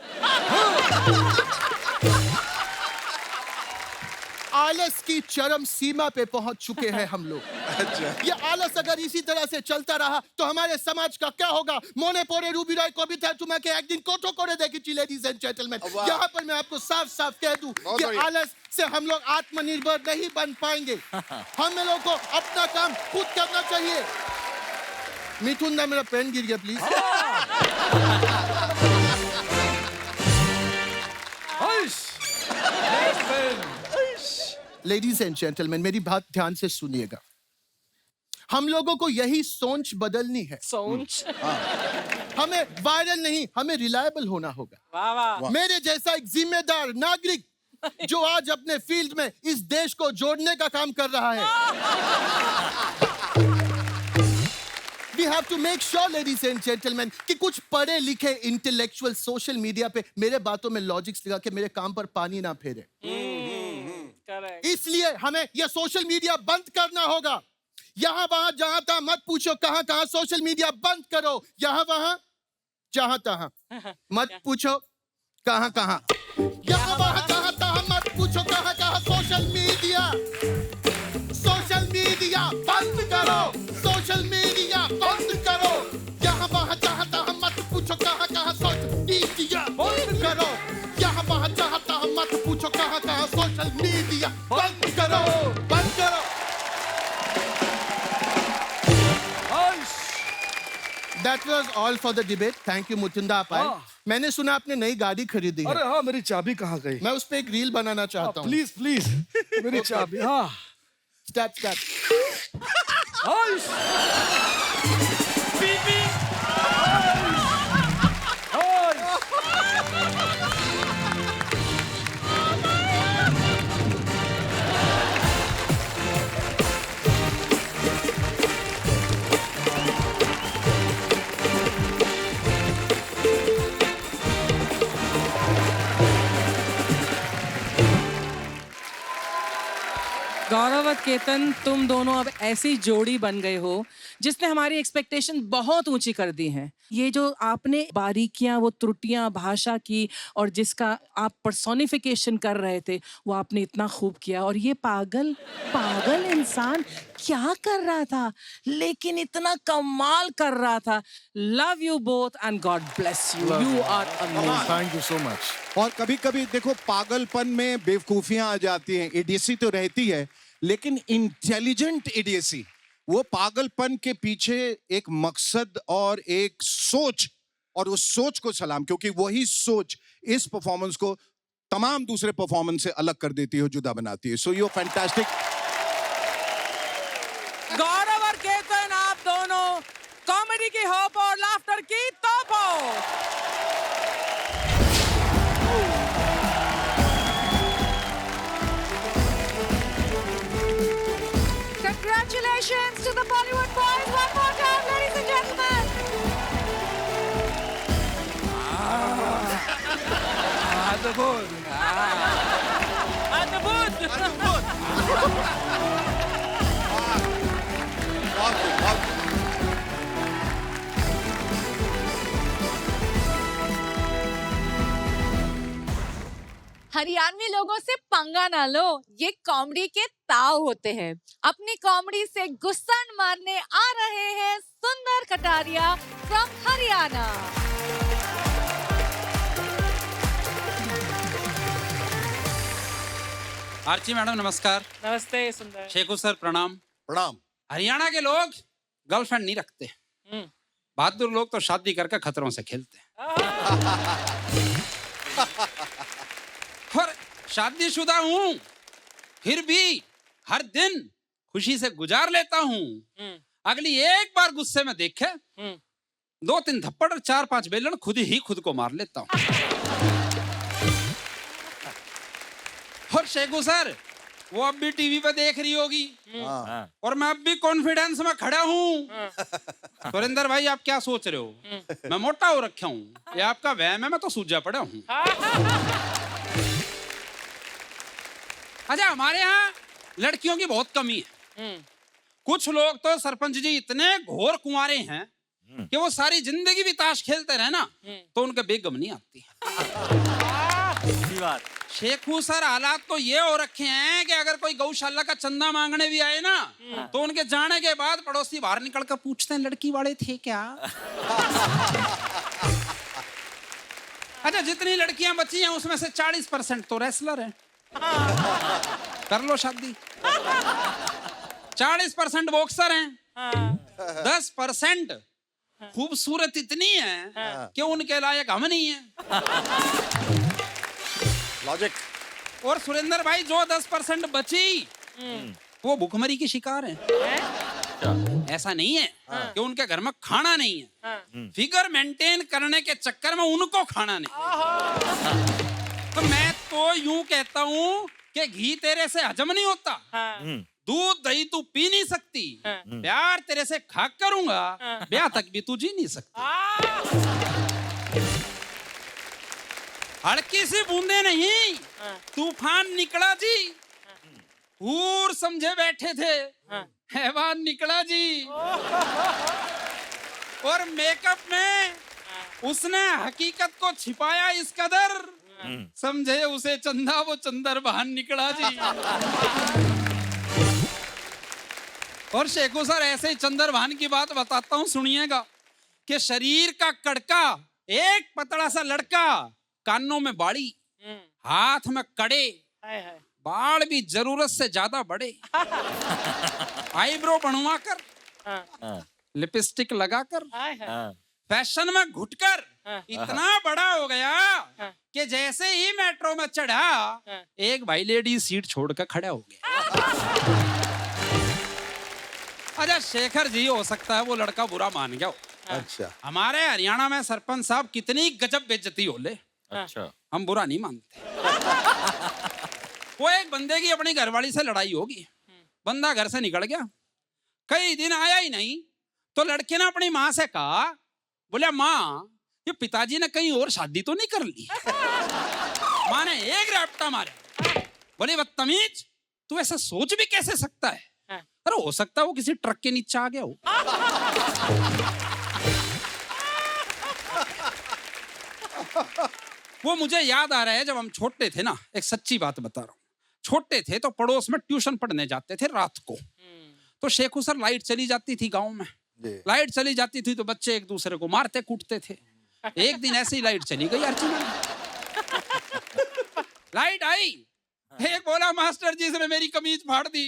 आलस की चरम सीमा पे पहुंच चुके हैं हम लोग। ये आलस अगर इसी तरह से चलता रहा तो हमारे समाज का क्या होगा? मोने पोरे रूबी रॉय को भी था तुम्हें एक दिन कोठो कोरे देखी। लेडीज एंड जेंटलमैन, यहाँ पर मैं आपको साफ साफ कह दूं कि आलस से हम लोग आत्मनिर्भर नहीं बन पाएंगे। हम लोगों को अपना काम खुद करना चाहिए। मिथुन दा, मेरा पेन गिर गया प्लीज। लेडीज एंड जेंटलमैन, मेरी बात ध्यान से सुनिएगा। हम लोगों को यही सोच बदलनी है। सोच? हमें वायरल नहीं, हमें रिलायबल होना होगा। वाह वाह। मेरे जैसा एक जिम्मेदार नागरिक जो आज अपने फील्ड में इस देश को जोड़ने का काम कर रहा है। We have to make sure, ladies and gentlemen, कि कुछ पढ़े लिखे इंटेलेक्चुअल सोशल मीडिया पे मेरे बातों में लॉजिक्स लगा के मेरे काम पर पानी ना फेरे। इसलिए हमें यह सोशल मीडिया बंद करना होगा। यहाँ वहां जहां तहां मत पूछो कहाँ कहाँ सोशल मीडिया बंद करो यहाँ वहां जहां तहां मत पूछो कहाँ कहाँ यहाँ वहां जहां तहां मत पूछो कहाँ कहाँ सोशल मीडिया बंद करो सोशल मीडिया बंद करो यहाँ वहां जहां तहां मत पूछो कहाँ कहाँ सोशल मीडिया बंद करो यहाँ वहां जहां तहां मत पूछो कहाँ कहाँ सोशल मीडिया बंद करो That was all for the debate. Thank you मुचुंदा अपाय। मैंने सुना आपने नई गाड़ी खरीदी है। अरे हाँ, मेरी चाबी कहाँ गई? मैं उस पे एक रील बनाना चाहता हूँ। प्लीज प्लीज मेरी चाबी। हाँ Step. गौरव और केतन, तुम दोनों अब ऐसी जोड़ी बन गए हो जिसने हमारी एक्सपेक्टेशन बहुत ऊंची कर दी है। ये जो आपने बारीकियां, वो त्रुटियां भाषा की और जिसका आप पर्सोनिफिकेशन कर रहे थे, वो आपने इतना खूब किया। और ये पागल इंसान क्या कर रहा था, लेकिन इतना कमाल कर रहा था। Love you both and God bless you. You are amazing. Thank you so much. और कभी कभी देखो पागलपन में बेवकूफियां आ जाती हैं, इडियसी तो रहती है, लेकिन इंटेलिजेंट इडियसी, वो पागलपन के पीछे एक मकसद और एक सोच, और उस सोच को सलाम, क्योंकि वही सोच इस परफॉर्मेंस को तमाम दूसरे परफॉर्मेंस से अलग कर देती है, जुदा बनाती है। So you fantastic. गौरव और केतन, आप दोनों कॉमेडी की होप और लाफ्टर की तोप हो। Congratulations to the Bollywood boys one more time, ladies and gentlemen. Haryanvi लोगों से पंगा ना लो, ये कॉमेडी के ताव होते हैं। अपनी कॉमेडी से गुस्सा मारने आ रहे हैं सुंदर कटारिया फ्रॉम हरियाणा। आर्ची मैडम नमस्कार। नमस्ते सुंदर। शेखू सर प्रणाम। प्रणाम। हरियाणा के लोग गर्लफ्रेंड नहीं रखते, बहादुर लोग तो शादी करके खतरों से खेलते हैं। और शादीशुदा हूँ, फिर भी हर दिन खुशी से गुजार लेता हूँ। अगली एक बार गुस्से में देखे 2-3 थप्पड़ और 4-5 बेलन खुद ही खुद को मार लेता हूँ। और शेखू सर, वो अब भी टीवी पे देख रही होगी, और मैं अब भी कॉन्फिडेंस में खड़ा हूँ। सुरेंद्र भाई, आप क्या सोच रहे हो? मैं मोटा हो रखा हूँ, ये आपका वहम है, मैं तो सूजा पड़ा हूँ। अच्छा, हमारे यहाँ लड़कियों की बहुत कमी है। कुछ लोग तो सरपंच जी इतने घोर कुंवारे हैं कि वो सारी जिंदगी भी ताश खेलते रहे ना, तो उनके बेगम नहीं आती। बात। शेखू सर, हालात तो ये हो रखे हैं कि अगर कोई गौशाला का चंदा मांगने भी आए ना, तो उनके जाने के बाद पड़ोसी बाहर निकल कर पूछते हैं, लड़की वाले थे क्या? अच्छा, जितनी लड़कियां बची हैं उसमें से 40% तो रेसलर हैं। कर लो शादी। 40% बॉक्सर हैं, 10% खूबसूरत इतनी है कि उनके लायक हम नहीं है। लॉजिक। और सुरेंद्र भाई, जो 10% बची वो भूखमरी की शिकार है। ऐसा नहीं है कि उनके घर में खाना नहीं है, फिगर मेंटेन करने के चक्कर में उनको खाना नहीं। तो मैं तो यूं कहता हूं कि घी तेरे से हजम नहीं होता, दूध दही तू पी नहीं सकती, प्यार तेरे से खा करूंगा, ब्याह तक भी तू जी नहीं सकती। हल्की सी बूंदे नहीं, तूफान निकला जी। पूर समझे बैठे थे, हैवान निकला जी। और मेकअप में उसने हकीकत को छिपाया इस कदर, समझे उसे चंदा वो चंदर बहन निकला जी। और शेखू सर ऐसे ही चंदर बहन की बात बताता हूँ, सुनिएगा कि शरीर का कड़का, एक पतला सा लड़का, कानों में बाड़ी, हाथ में कड़े, बाल भी जरूरत से ज्यादा बड़े, आईब्रो बनवा कर, लिपस्टिक लगाकर, फैशन में घुटकर इतना बड़ा हो गया कि जैसे ही मेट्रो में चढ़ा, एक भाई लेडी सीट छोड़कर खड़ा हो गया। अच्छा शेखर जी, हो सकता है वो लड़का बुरा मान गया हो। अच्छा, हमारे हरियाणा में सरपंच साहब कितनी गजब बेइज्जती हो ले, अच्छा, हम बुरा नहीं मानते। वो एक बंदे की अपनी घरवाली से लड़ाई होगी, बंदा घर से निकल गया, कई दिन आया ही नहीं, तो लड़के ने अपनी माँ से कहा, बोला माँ ये पिताजी ने कहीं और शादी तो नहीं कर ली? माँ ने एक रैपटा मारा, बोले बदतमीज, तू ऐसा सोच भी कैसे सकता है? अरे हो सकता है वो किसी ट्रक के नीचे आ गया हो। वो मुझे याद आ रहा है, जब हम छोटे थे ना, एक सच्ची बात बता रहा हूँ, छोटे थे तो पड़ोस में ट्यूशन पढ़ने जाते थे रात को, तो शेखू सर लाइट चली जाती थी गांव में, लाइट चली जाती थी तो बच्चे एक दूसरे को मारते कूटते थे। एक दिन ऐसे ही लाइट चली गई अर्चना, लाइट आई, एक बोला मास्टर जी इसने मेरी कमीज फाड़ दी,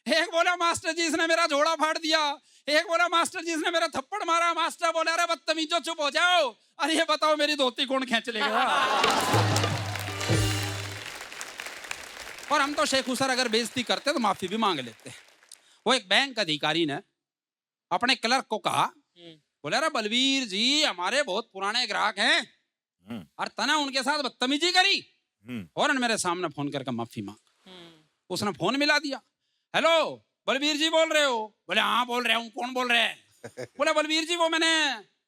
एक बोला मास्टर जी इसने मेरा झोला फाड़ दिया, एक बोला मास्टर जी इसने मेरा थप्पड़ मारा। मास्टर बोला अरे बदतमीजो चुप हो जाओ, अरे ये बताओ मेरी धोती कौन खींच लेगा? और हम तो शेखू सर अगर बेइज्जती करते तो माफी भी मांग लेते। वो एक बैंक अधिकारी ने अपने क्लर्क को कहा, बोले अरे बलवीर जी हमारे बहुत पुराने ग्राहक हैं और तना उनके साथ बदतमीजी करी, और मेरे सामने फोन करके माफी मांग। उसने फोन मिला दिया, हेलो बलवीर जी बोल रहे हो? बोले हाँ बोल रहा हूँ, कौन बोल रहे हैं? बोले बलवीर जी वो मैंने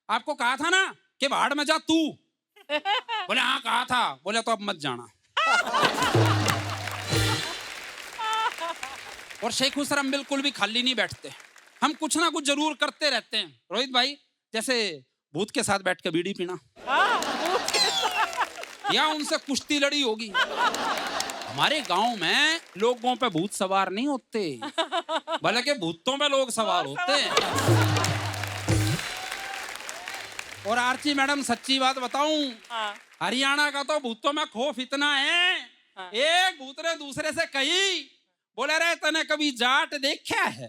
आपको कहा था ना कि बाहर में जा तू। बोले हाँ कहा था। बोले तो अब मत जाना। और शेखू सर हम बिल्कुल भी खाली नहीं बैठते, हम कुछ ना कुछ जरूर करते रहते हैं। रोहित भाई जैसे भूत के साथ बैठ के बीड़ी पीना, या उनसे कुश्ती लड़ी होगी। हमारे गांव में लोगों पे भूत सवार नहीं होते, बल्कि भूतों पे लोग सवार होते हैं। और आरती मैडम सच्ची बात बताऊं, हरियाणा का तो भूतों में खौफ इतना है, एक भूत ने दूसरे से कही, बोले रे तने कभी जाट देखा है?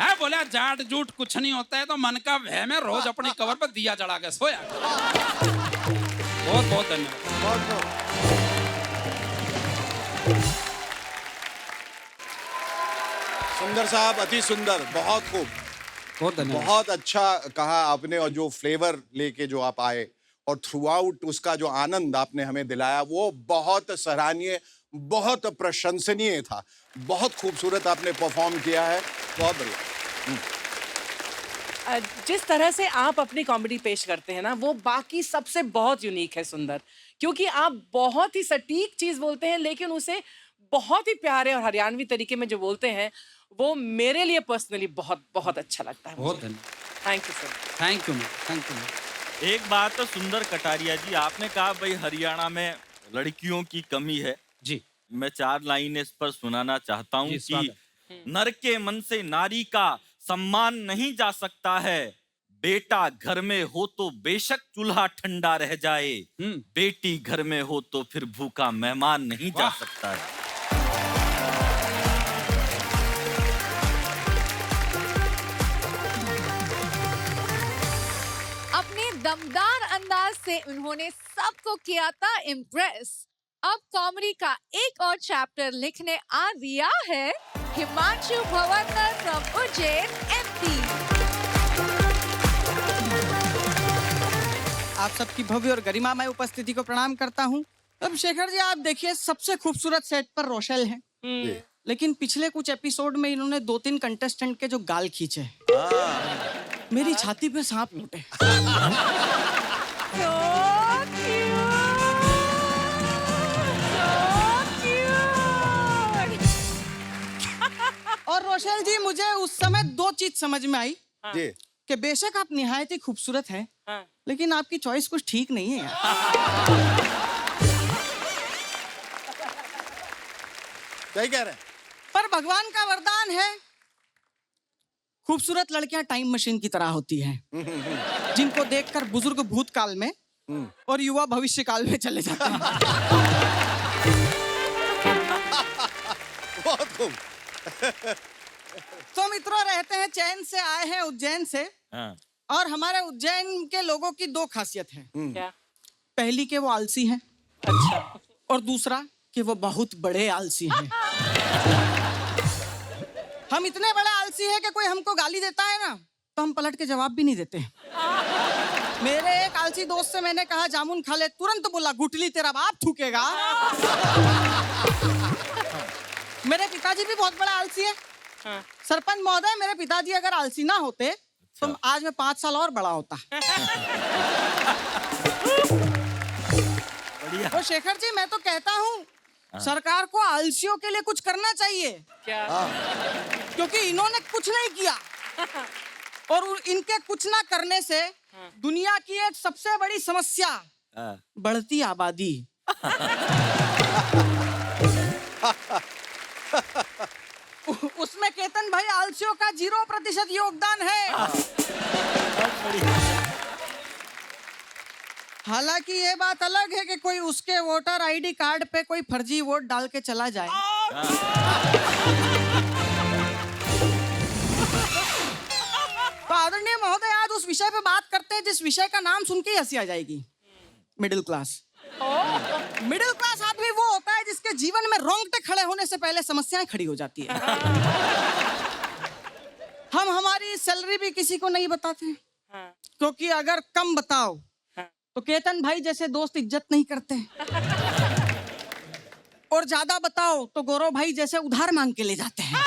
है बोला जाट जूट कुछ नहीं होता है, तो मन का वहम है, रोज अपनी कबर पर दिया जला के सोया। बहुत बहुत धन्यवाद। सुंदर साहब, अति सुंदर, बहुत खूब, बहुत धन्यवाद। बहुत अच्छा कहा आपने, और जो फ्लेवर लेके जो आप आए और थ्रू आउट उसका जो आनंद आपने हमें दिलाया वो बहुत सराहनीय, बहुत प्रशंसनीय था। बहुत खूबसूरत आपने परफॉर्म किया है, बहुत बढ़िया। जिस तरह से आप अपनी कॉमेडी पेश करते हैं ना, वो बाकी सबसे बहुत यूनिक है सुंदर, क्योंकि आप बहुत ही सटीक चीज बोलते हैं, लेकिन उसे बहुत ही प्यारे और हरियाणवी तरीके में जो बोलते हैं, वो मेरे लिए पर्सनली बहुत बहुत अच्छा लगता है। बहुत धन्यवाद। Thank you sir. Thank you thank you. एक बात तो सुंदर कटारिया जी, आपने कहा भाई हरियाणा में लड़कियों की कमी है जी, मैं 4 लाइन इस पर सुनाना चाहता हूँ जी, कि स्वागत। नर के मन से नारी का सम्मान नहीं जा सकता है, बेटा घर में हो तो बेशक चूल्हा ठंडा रह जाए, बेटी घर में हो तो फिर भूखा मेहमान नहीं जा सकता है। अपने दमदार अंदाज से उन्होंने सबको किया था इम्प्रेस। अब कॉमेडी का एक और चैप्टर लिखने आ दिया है हिमांशु भवनकर फ्रॉम उज्जैन एमपी। आप सबकी भव्य और गरिमामय उपस्थिति को प्रणाम करता हूं। अब शेखर जी आप देखिए, सबसे खूबसूरत सेट पर रोशल है, लेकिन पिछले कुछ एपिसोड में इन्होंने 2-3 कंटेस्टेंट के जो गाल खींचे, मेरी छाती पे सांप लौटे। और रोशेल जी, मुझे उस समय दो चीज समझ में आई जी कि बेशक आप निहायत ही खूबसूरत हैं, लेकिन आपकी चॉइस कुछ ठीक नहीं है यार। सही कह रहे हैं। पर भगवान का वरदान है, खूबसूरत लड़कियां टाइम मशीन की तरह होती हैं, जिनको देखकर बुजुर्ग भूतकाल में और युवा भविष्य काल में चले जाते हैं। बहुत खूब। तो मित्रों, रहते हैं चैन से, आए हैं उज्जैन से, हाँ। और हमारे उज्जैन के लोगों की दो खासियत है। क्या? पहली कि वो आलसी हैं, अच्छा। और दूसरा कि वो बहुत बड़े आलसी हैं। हम इतने बड़े आलसी हैं कि कोई हमको गाली देता है ना, तो हम पलट के जवाब भी नहीं देते। मेरे एक आलसी दोस्त से मैंने कहा जामुन खा ले, तुरंत बोला गुटली तेरा बाप थूकेगा। मेरे पिताजी भी बहुत बड़ा आलसी है। सरपंच महोदय, मेरे पिताजी अगर आलसी ना होते तो आज मैं 5 साल और बड़ा होता। तो शेखर जी, मैं तो कहता हूँ सरकार को आलसियों के लिए कुछ करना चाहिए। क्या? क्योंकि इन्होंने कुछ नहीं किया, और इनके कुछ ना करने से दुनिया की एक सबसे बड़ी समस्या, बढ़ती आबादी। उसमें केतन भाई आलसियों का 0% योगदान है। हालांकि ये बात अलग है कि कोई उसके वोटर आईडी कार्ड पे कोई फर्जी वोट डाल के चला जाए। तो आदरणीय महोदय, आज उस विषय पे बात करते हैं जिस विषय का नाम सुन के ही हंसी आ जाएगी, मिडिल क्लास। मिडिल क्लास आदमी वो होता है जिसके जीवन में रोंगटे खड़े होने से पहले समस्याएं खड़ी हो जाती है। हम हमारी सैलरी भी किसी को नहीं बताते, क्योंकि अगर कम बताओ तो केतन भाई जैसे दोस्त इज्जत नहीं करते, और ज्यादा बताओ तो गौरव भाई जैसे उधार मांग के ले जाते हैं।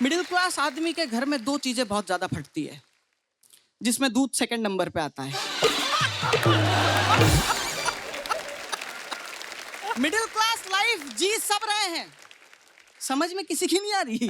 मिडिल क्लास आदमी के घर में दो चीजें बहुत ज्यादा फटती है, जिसमें दूध सेकंड नंबर पे आता है। मिडिल क्लास लाइफ जी सब रहे हैं, समझ में किसी की नहीं आ रही।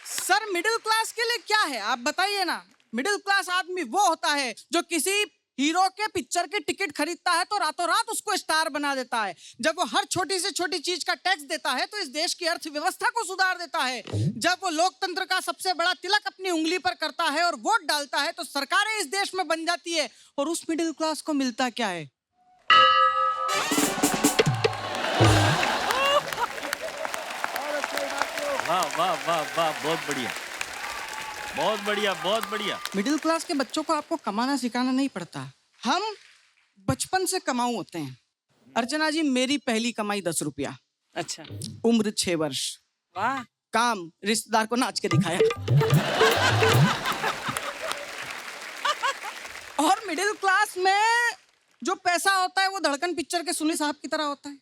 सर, मिडिल क्लास के लिए क्या है आप बताइए ना। मिडिल क्लास आदमी वो होता है जो किसी हीरो के पिक्चर की टिकट खरीदता है तो रातों रात उसको स्टार बना देता है। जब वो हर छोटी से छोटी चीज का टैक्स देता है तो इस देश की अर्थव्यवस्था को सुधार देता है। जब वो लोकतंत्र का सबसे बड़ा तिलक अपनी उंगली पर करता है और वोट डालता है तो सरकारें इस देश में बन जाती है। और उस मिडिल क्लास को मिलता क्या है? वाह वाह वाह वाह, बहुत बढ़िया, बहुत बढ़िया, बहुत बढ़िया। मिडिल क्लास के बच्चों को आपको कमाना सिखाना नहीं पड़ता, हम बचपन से कमाऊ होते हैं। अर्चना जी, मेरी पहली कमाई 10 रुपया। अच्छा। उम्र 6 वर्ष। वाह। काम रिश्तेदार को नाच के दिखाया। और मिडिल क्लास में जो पैसा होता है वो धड़कन पिक्चर के सुनील साहब की तरह होता है।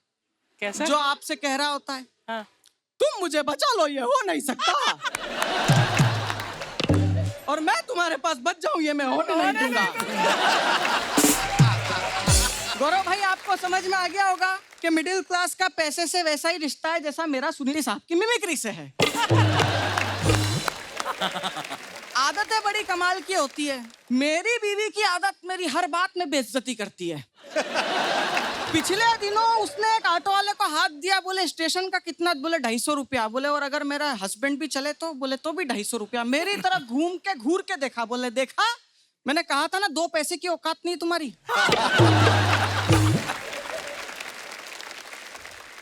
कैसा? जो आपसे कह रहा होता है, हाँ। तुम मुझे बचा लो, ये हो नहीं सकता, और मैं तुम्हारे पास बच जाऊं, ये मैं होने नहीं दूंगा। गौरव भाई, आपको समझ में आ गया होगा कि मिडिल क्लास का पैसे से वैसा ही रिश्ता है जैसा मेरा सुनील साहब की मिमिक्री से है। आदतें बड़ी कमाल की होती है। मेरी बीवी की आदत मेरी हर बात में बेइज्जती करती है। पिछले दिनों उसने एक ऑटो वाले को हाथ दिया, बोले स्टेशन का कितना? बोले 250 रुपया। बोले और अगर मेरा हस्बैंड भी चले तो? बोले तो भी 250 रुपया। मेरी तरफ घूर के देखा, बोले देखा, मैंने कहा था ना 2 पैसे की औकात नहीं तुम्हारी।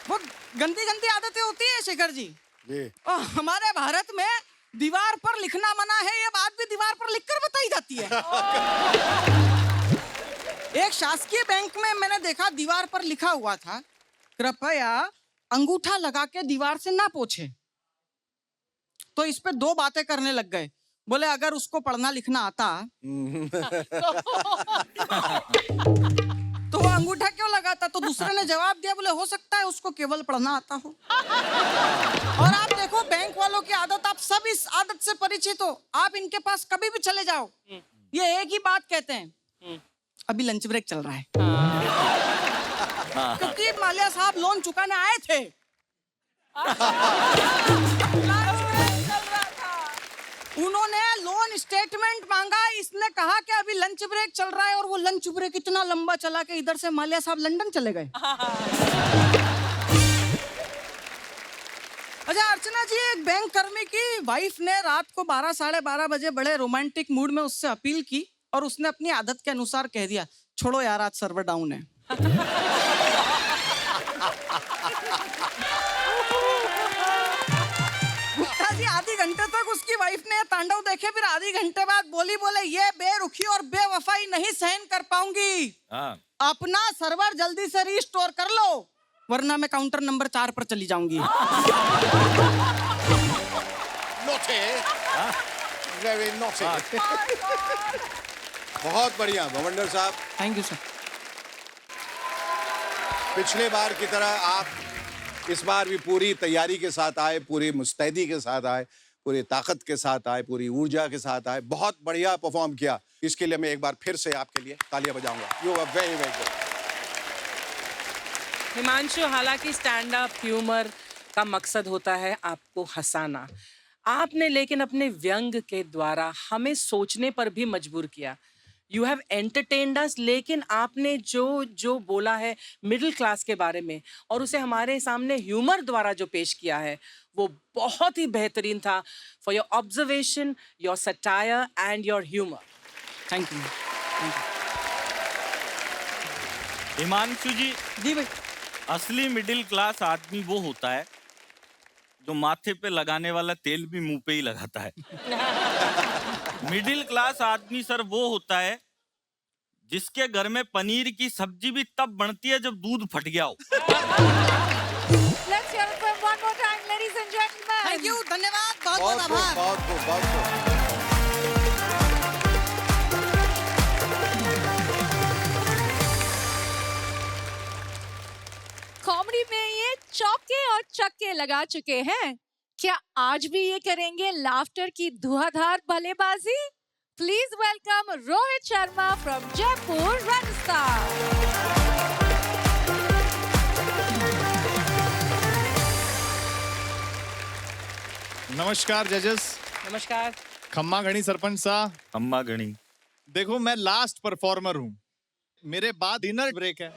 वो गंदी गंदी आदतें होती है शेखर जी। और हमारे भारत में दीवार पर लिखना मना है, ये बात भी दीवार पर लिखकर बताई जाती है। एक शासकीय बैंक में मैंने देखा दीवार पर लिखा हुआ था, कृपया अंगूठा लगा के दीवार से ना पोछे। तो इस पे 2 बातें करने लग गए। बोले अगर उसको पढ़ना लिखना आता तो वो अंगूठा क्यों लगाता? तो दूसरे ने जवाब दिया, बोले हो सकता है उसको केवल पढ़ना आता हो। और आप देखो बैंक वालों की आदत, आप सब इस आदत से परिचित हो। आप इनके पास कभी भी चले जाओ, ये एक ही बात कहते हैं, अभी लंच ब्रेक चल रहा है। क्योंकि माल्या साहब लोन चुकाने आए थे। उन्होंने लोन स्टेटमेंट मांगा, इसने कहा कि अभी लंच ब्रेक चल रहा है, और वो लंच ब्रेक इतना लंबा चला कि इधर से माल्या साहब लंदन चले गए। अच्छा अर्चना जी, एक बैंक कर्मी की वाइफ ने रात को 12 साढ़े 12 बजे बड़े रोमांटिक मूड में उससे अपील की, और उसने अपनी आदत के अनुसार कह दिया, छोड़ो यार आज सर्वर डाउन है। गुप्ता जी आधे घंटे तक उसकी वाइफ ने तांडव देखे, फिर आधे घंटे बाद बोले ये बेरुखी और बेवफाई नहीं सहन कर पाऊंगी, अपना सर्वर जल्दी से रीस्टोर कर लो, वरना मैं काउंटर नंबर 4 पर चली जाऊंगी। Very naughty. बहुत बढ़िया भवंडर साहब। Thank you sir. पिछले बार की तरह आप इस बार भी पूरी तैयारी के साथ आए, पूरी मुस्तैदी के साथ आए, पूरी ताकत के साथ आए, पूरी ऊर्जा के साथ आए। बहुत बढ़िया परफॉर्म किया। इसके लिए मैं एक बार फिर से आपके लिए तालियां बजाऊंगा। You are very very good. Himanshu, हालांकि स्टैंड अप ह्यूमर का मकसद होता है आपको हंसाना, आपने लेकिन अपने व्यंग के द्वारा हमें सोचने पर भी मजबूर किया। यू हैव एंटरटेन्ड अस, लेकिन आपने जो बोला है मिडिल क्लास के बारे में, और उसे हमारे सामने ह्यूमर द्वारा जो पेश किया है, वो बहुत ही बेहतरीन था। For your observation, your satire and your humour, thank you. Himanshu ji ji भाई। असली मिडिल क्लास आदमी वो होता है जो माथे पे लगाने वाला तेल भी मुंह पे ही लगाता है। मिडिल क्लास आदमी सर वो होता है जिसके घर में पनीर की सब्जी भी तब बनती है जब दूध फट गया हो। Let's hear it from one more time, ladies and gentlemen. Thank you, धन्यवाद, बहुत बहुत आभार। बहुत खूब, बहुत खूब। कॉमेडी में ये चौके और छक्के लगा चुके हैं, क्या आज भी ये करेंगे लाफ्टर की धुआंधार बल्लेबाजी? Please welcome Rohit Sharma from Jaipur, Rajasthan. नमस्कार जजेस। नमस्कार। खम्मा घणी सरपंच साहब। अम्मा गणी। देखो मैं लास्ट परफॉर्मर हूँ, मेरे बाद डिनर ब्रेक है।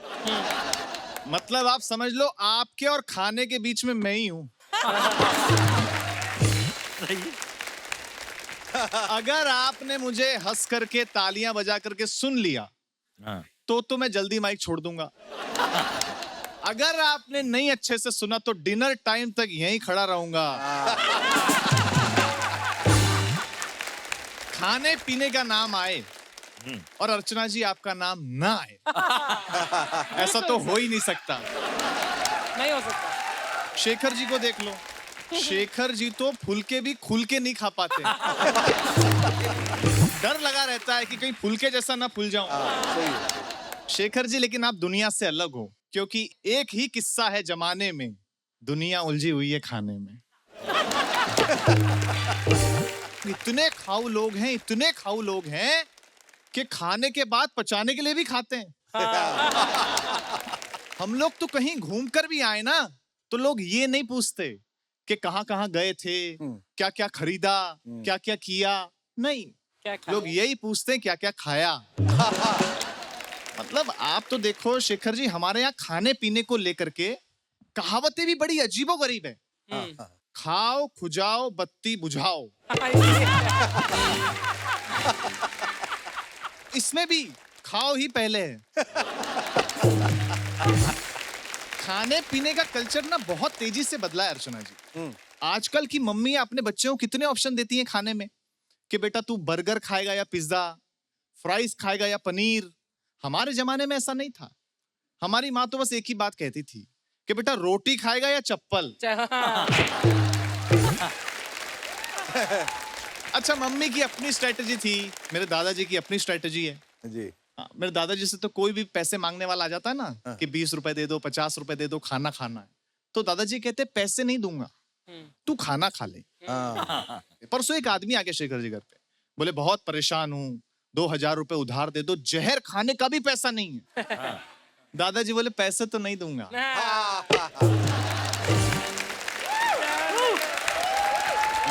मतलब आप समझ लो आपके और खाने के बीच में मैं ही हूँ। अगर आपने मुझे हंस करके तालियां बजा करके सुन लिया तो मैं जल्दी माइक छोड़ दूंगा। अगर आपने नहीं अच्छे से सुना तो डिनर टाइम तक यहीं खड़ा रहूंगा। खाने पीने का नाम आए और अर्चना जी आपका नाम ना आए, ऐसा तो हो ही नहीं सकता। नहीं हो सकता। शेखर जी को देख लो, शेखर जी तो फुलके भी खुल के नहीं खा पाते। डर लगा रहता है कि कहीं फुलके जैसा ना फूल जाऊं। शेखर जी लेकिन आप दुनिया से अलग हो, क्योंकि एक ही किस्सा है जमाने में, दुनिया उलझी हुई है खाने में। इतने खाऊ लोग हैं, इतने खाऊ लोग हैं कि खाने के बाद पचाने के लिए भी खाते हैं। हम लोग तो कहीं घूम कर भी आए ना तो लोग ये नहीं पूछते कि कहाँ गए थे, क्या क्या खरीदा, क्या क्या किया, नहीं, लोग यही पूछते हैं क्या क्या खाया। मतलब आप तो देखो शेखर जी, हमारे यहाँ खाने पीने को लेकर के कहावतें भी बड़ी अजीबोगरीब है। खाओ खुजाओ बत्ती बुझाओ, इसमें भी खाओ ही पहले है। खाने पीने का कल्चर ना बहुत तेजी से बदला है अर्चना जी। आजकल की मम्मी अपने बच्चों को कितने ऑप्शन देती हैं खाने में कि बेटा तू बर्गर खाएगा या पिज्जा, फ्राइज खाएगा या पनीर। हमारे जमाने में ऐसा नहीं था। हमारी माँ तो बस एक ही बात कहती थी कि बेटा रोटी खाएगा या चप्पल। अच्छा, मम्मी की अपनी स्ट्रेटेजी थी, मेरे दादाजी की अपनी स्ट्रेटेजी है जी। मेरे दादाजी से तो कोई भी पैसे मांगने वाला आ जाता है ना कि 20 रुपए दे दो, 50 रुपए दे दो, खाना खाना है, तो दादाजी कहते पैसे नहीं दूंगा, तू खाना खा ले। परसों एक आदमी आ गया शेखर जी घर पे, बोले बहुत परेशान हूँ, 2000 रुपए उधार दे दो, जहर खाने का भी पैसा नहीं है। दादाजी बोले पैसे तो नहीं दूंगा।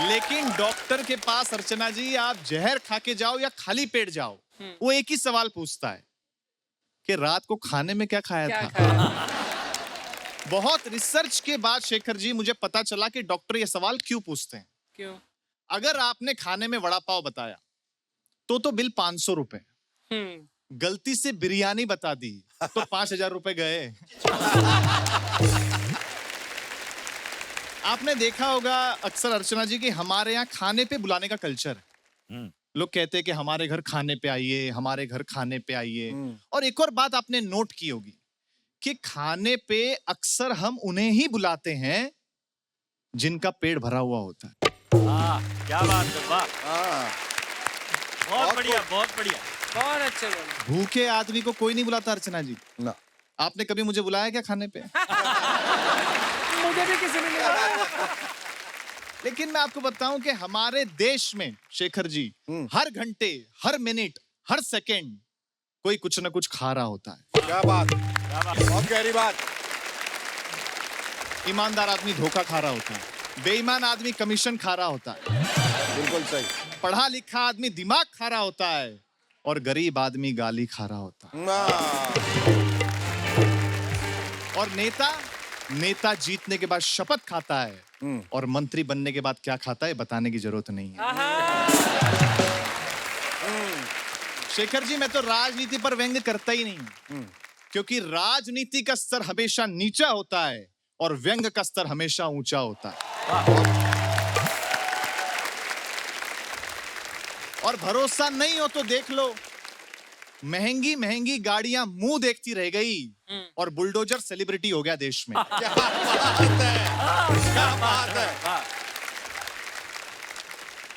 लेकिन डॉक्टर के पास अर्चना जी आप जहर खा के जाओ या खाली पेट जाओ, वो एक ही सवाल पूछता है कि रात को खाने में क्या खाया था। बहुत रिसर्च के बाद शेखर जी मुझे पता चला कि डॉक्टर ये सवाल क्यों पूछते हैं। क्यों? अगर आपने खाने में वड़ा पाव बताया तो बिल 500 रुपए, गलती से बिरयानी बता दी तो 5000 रुपए गए। आपने देखा होगा अक्सर अर्चना जी कि हमारे यहाँ खाने पे बुलाने का कल्चर है। लोग कहते हैं कि हमारे घर खाने पे आइए, हमारे घर खाने पे आइए। और एक और बात आपने नोट की होगी कि खाने पे अक्सर हम उन्हें ही बुलाते हैं जिनका पेट भरा हुआ होता है। क्या बात है, वाह, बहुत बढ़िया, बहुत बढ़िया, बहुत अच्छे बोले। भूखे आदमी को कोई नहीं बुलाता अर्चना जी। ना। आपने कभी मुझे बुलाया क्या खाने पे? मुझे भी किसी ने नहीं बुलाया। लेकिन मैं आपको बताऊं कि हमारे देश में शेखर जी हर घंटे, हर मिनट, हर सेकंड कोई कुछ ना कुछ खा रहा होता है। क्या बात, बहुत गहरी बात। ईमानदार आदमी धोखा खा रहा होता है, बेईमान आदमी कमीशन खा रहा होता है, बिल्कुल सही। पढ़ा लिखा आदमी दिमाग खा रहा होता है और गरीब आदमी गाली खा रहा होता है। और नेता जीतने के बाद शपथ खाता है और मंत्री बनने के बाद क्या खाता है बताने की जरूरत नहीं है। शेखर जी मैं तो राजनीति पर व्यंग्य करता ही नहीं, क्योंकि राजनीति का स्तर हमेशा नीचा होता है और व्यंग्य का स्तर हमेशा ऊंचा होता है। और भरोसा नहीं हो तो देख लो, महंगी महंगी गाड़ियां मुंह देखती रह गई और बुलडोजर सेलिब्रिटी हो गया देश में। क्या बात है, क्या बात है।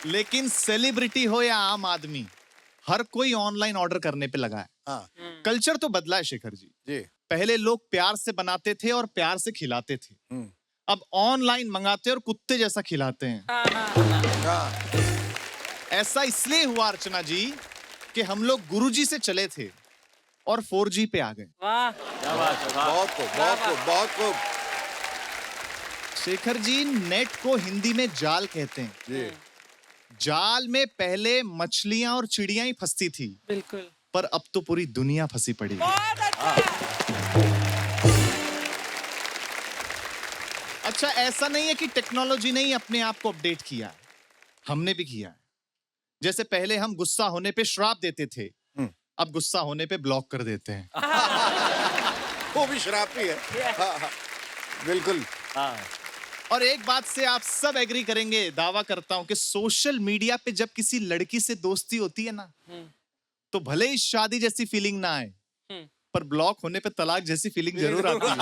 लेकिन सेलिब्रिटी हो या आम आदमी, हर कोई ऑनलाइन ऑर्डर करने पे लगा है। हाँ। कल्चर तो बदला है शेखर जी। जी। पहले लोग प्यार से बनाते थे और प्यार से खिलाते थे, अब ऑनलाइन मंगाते और कुत्ते जैसा खिलाते हैं। ऐसा इसलिए हुआ अर्चना जी कि हम लोग गुरुजी से चले थे और 4G पे आ गए। वाह, क्या बात है, वाह। बहुत खूब, बहुत खूब, बहुत खूब। शेखर जी नेट को हिंदी में जाल कहते हैं। जी। जाल में पहले मछलियां और चिड़ियां ही फंसती थी, बिल्कुल। पर अब तो पूरी दुनिया फंसी पड़ी है। बहुत अच्छा। अच्छा, ऐसा नहीं है कि टेक्नोलॉजी ने ही अपने आप को अपडेट किया है, हमने भी किया है। जैसे पहले हम गुस्सा होने पे श्राप देते थे, अब गुस्सा होने पे ब्लॉक कर देते हैं। वो भी शराबी है। हाँ, हाँ, बिल्कुल। और एक बात से आप सब एग्री करेंगे, दावा करता हूं कि सोशल मीडिया पे जब किसी लड़की से दोस्ती होती है ना, तो भले ही शादी जैसी फीलिंग ना आए, पर ब्लॉक होने पे तलाक जैसी फीलिंग जरूर आती है।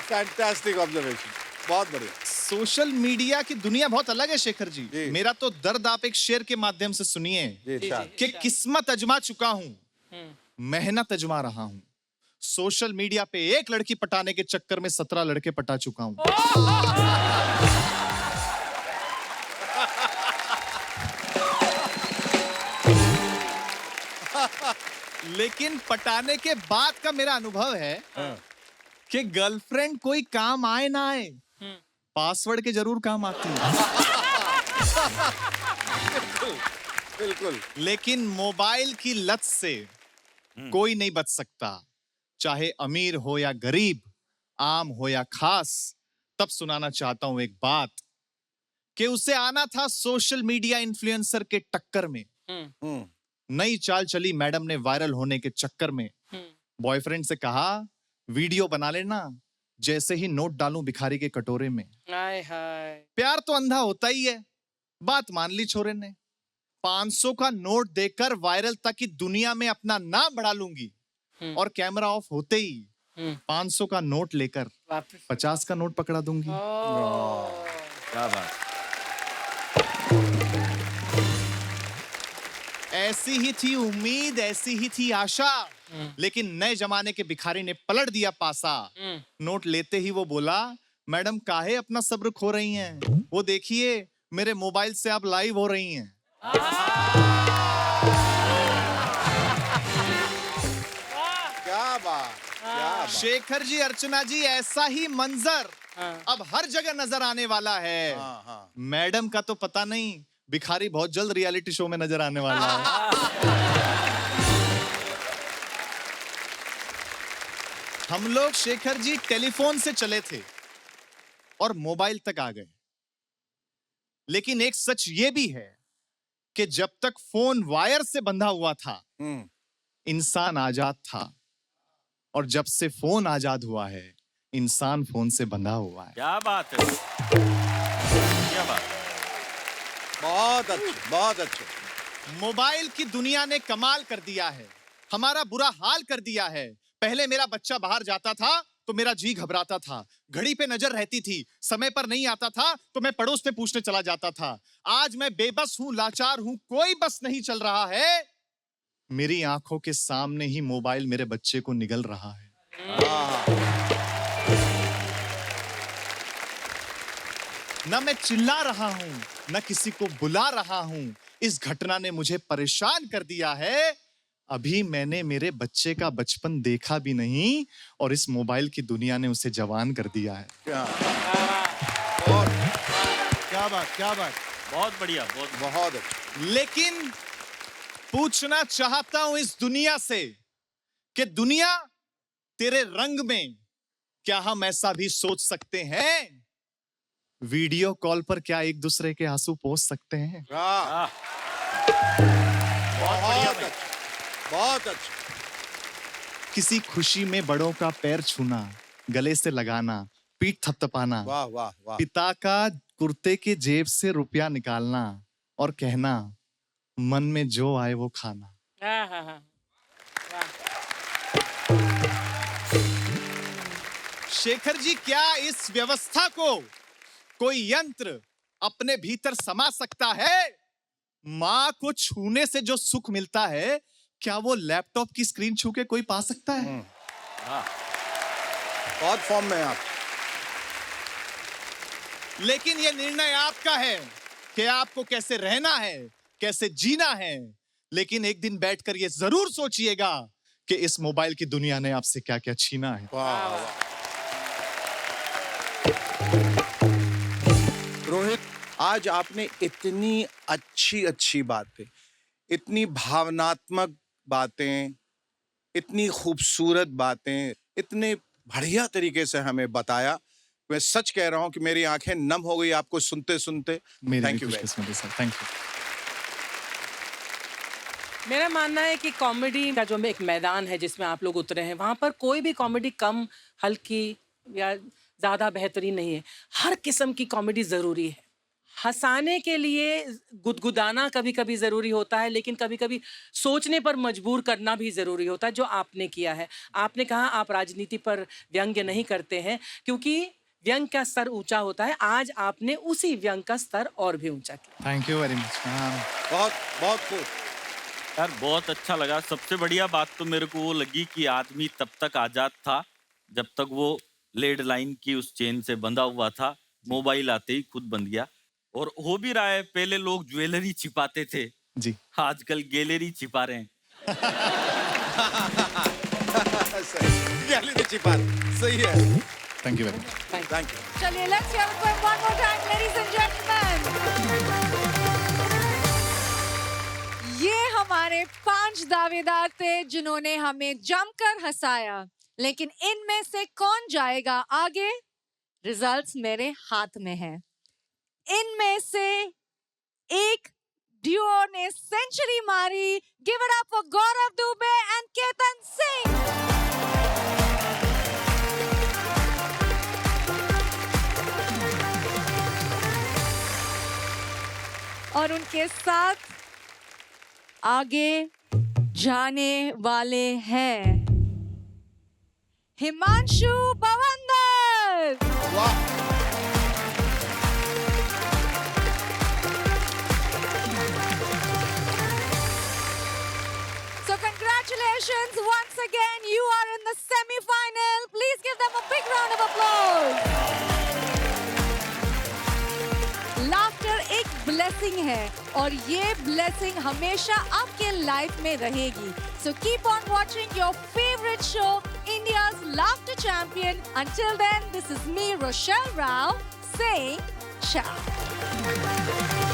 फैंटास्टिक ऑब्जर्वेशन, बहुत बढ़िया। सोशल मीडिया की दुनिया बहुत अलग है शेखर जी। मेरा तो दर्द आप एक शेर के माध्यम से सुनिए कि किस्मत अजमा चुका हूं, मेहनत अजमा रहा हूं। सोशल मीडिया पे एक लड़की पटाने के चक्कर में 17 लड़के पटा चुका हूं। लेकिन पटाने के बाद का मेरा अनुभव है कि गर्लफ्रेंड कोई काम आए ना आए, पासवर्ड के जरूर काम आती है। बिल्कुल। लेकिन मोबाइल की लत से कोई नहीं बच सकता, चाहे अमीर हो या गरीब, आम हो या खास। तब सुनाना चाहता हूं एक बात कि उसे आना था सोशल मीडिया इन्फ्लुएंसर के टक्कर में। नई चाल चली मैडम ने वायरल होने के चक्कर में। बॉयफ्रेंड से कहा वीडियो बना लेना, जैसे ही नोट डालूं भिखारी के कटोरे में। हाय हाय। प्यार तो अंधा होता ही है, बात मान ली छोरे ने। 500 का नोट देकर वायरल तक की दुनिया में अपना नाम बढ़ा लूंगी, और कैमरा ऑफ होते ही 500 का नोट लेकर 50 का नोट पकड़ा दूंगी। क्या बात। ऐसी ही थी उम्मीद, ऐसी ही थी आशा, लेकिन नए जमाने के भिखारी ने पलट दिया पासा। नोट लेते ही वो बोला, मैडम काहे अपना सब्र खो रही हैं? वो देखिए मेरे मोबाइल से आप लाइव हो रही हैं। शेखर जी, अर्चना जी, ऐसा ही मंजर अब हर जगह नजर आने वाला है। मैडम का तो पता नहीं, भिखारी बहुत जल्द रियलिटी शो में नजर आने वाला है। हम लोग शेखर जी टेलीफोन से चले थे और मोबाइल तक आ गए, लेकिन एक सच ये भी है कि जब तक फोन वायर से बंधा हुआ था इंसान आजाद था, और जब से फोन आजाद हुआ है इंसान फोन से बंधा हुआ है। क्या बात है, क्या बात। बहुत अच्छे, बहुत अच्छे। मोबाइल की दुनिया ने कमाल कर दिया है, हमारा बुरा हाल कर दिया है। पहले मेरा बच्चा बाहर जाता था तो मेरा जी घबराता था, घड़ी पे नजर रहती थी, समय पर नहीं आता था तो मैं पड़ोस पे पूछने चला जाता था। आज मैं बेबस हूं, लाचार हूं, कोई बस नहीं चल रहा है। मेरी आंखों के सामने ही मोबाइल मेरे बच्चे को निगल रहा है। न मैं चिल्ला रहा हूं, न किसी को बुला रहा हूं। इस घटना ने मुझे परेशान कर दिया है। अभी मैंने मेरे बच्चे का बचपन देखा भी नहीं और इस मोबाइल की दुनिया ने उसे जवान कर दिया है। क्या बात, क्या बात। बहुत बढ़िया, बहुत अच्छा। लेकिन पूछना चाहता हूं इस दुनिया से कि दुनिया तेरे रंग में क्या हम ऐसा भी सोच सकते हैं? वीडियो कॉल पर क्या एक दूसरे के आंसू पोंछ सकते हैं? बहुत बढ़िया भाई। बहुत अच्छा। किसी खुशी में बड़ों का पैर छूना, गले से लगाना, पीठ थपथपाना, वाह वाह वाह। पिता का कुर्ते के जेब से रुपया निकालना और कहना मन में जो आए वो खाना। शेखर जी, क्या इस व्यवस्था को कोई यंत्र अपने भीतर समा सकता है? मां को छूने से जो सुख मिलता है, क्या वो लैपटॉप की स्क्रीन छू के कोई पा सकता है? बहुत फॉर्म में आप। लेकिन ये निर्णय आपका है कि आपको कैसे रहना है, कैसे जीना है। लेकिन एक दिन बैठकर ये जरूर सोचिएगा कि इस मोबाइल की दुनिया ने आपसे क्या क्या छीना है। रोहित, आज आपने इतनी अच्छी बातें, इतनी भावनात्मक बातें, इतनी खूबसूरत बातें, इतने बढ़िया तरीके से हमें बताया। मैं सच कह रहा हूं कि मेरी आंखें नम हो गई आपको सुनते सुनते। Thank you sir, thank you. मेरा मानना है कि कॉमेडी का जो एक मैदान है जिसमें आप लोग उतरे हैं, वहाँ पर कोई भी कॉमेडी कम, हल्की या ज़्यादा बेहतरीन नहीं है। हर किस्म की कॉमेडी ज़रूरी है। हंसाने के लिए गुदगुदाना कभी कभी ज़रूरी होता है, लेकिन कभी कभी सोचने पर मजबूर करना भी ज़रूरी होता है, जो आपने किया है। आपने कहा आप राजनीति पर व्यंग्य नहीं करते हैं क्योंकि व्यंग का स्तर ऊंचा होता है। आज आपने उसी व्यंग का स्तर और भी ऊंचा किया। Thank you very much. बहुत बहुत खूब यार, बहुत अच्छा लगा। सबसे बढ़िया बात तो मेरे को वो लगी कि आदमी तब तक आजाद था जब तक वो लेड लाइन की उस चेन से बंधा हुआ था। मोबाइल आते ही खुद बंध गया। और हो भी रहा है, पहले लोग ज्वेलरी छिपाते थे जी, आजकल गैलरी छिपा रहे हैं। गैलरी छिपा, सही है। Thank you very much. Thank you. चलिए, let's welcome one more time, ladies and gentlemen. ये हमारे 5 दावेदार थे जिन्होंने हमें जमकर हंसाया, लेकिन इनमें से कौन जाएगा आगे? रिजल्ट्स मेरे हाथ में हैं। इनमें से एक ड्यूओ ने सेंचुरी मारी। Give it up for Gaurav Dubey and Ketan Singh. और उनके साथ आगे जाने वाले हैं हिमांशु बवंदर। वाह। So congratulations once again, you are in the semi-final. Please give them a big round of applause. Laughter एक blessing ब्लेसिंग है और ये ब्लेसिंग हमेशा आपके लाइफ में रहेगी. So keep on watching your favorite show, India's Laughter Champion. Until then, this is me, Rochelle Rao, saying ciao.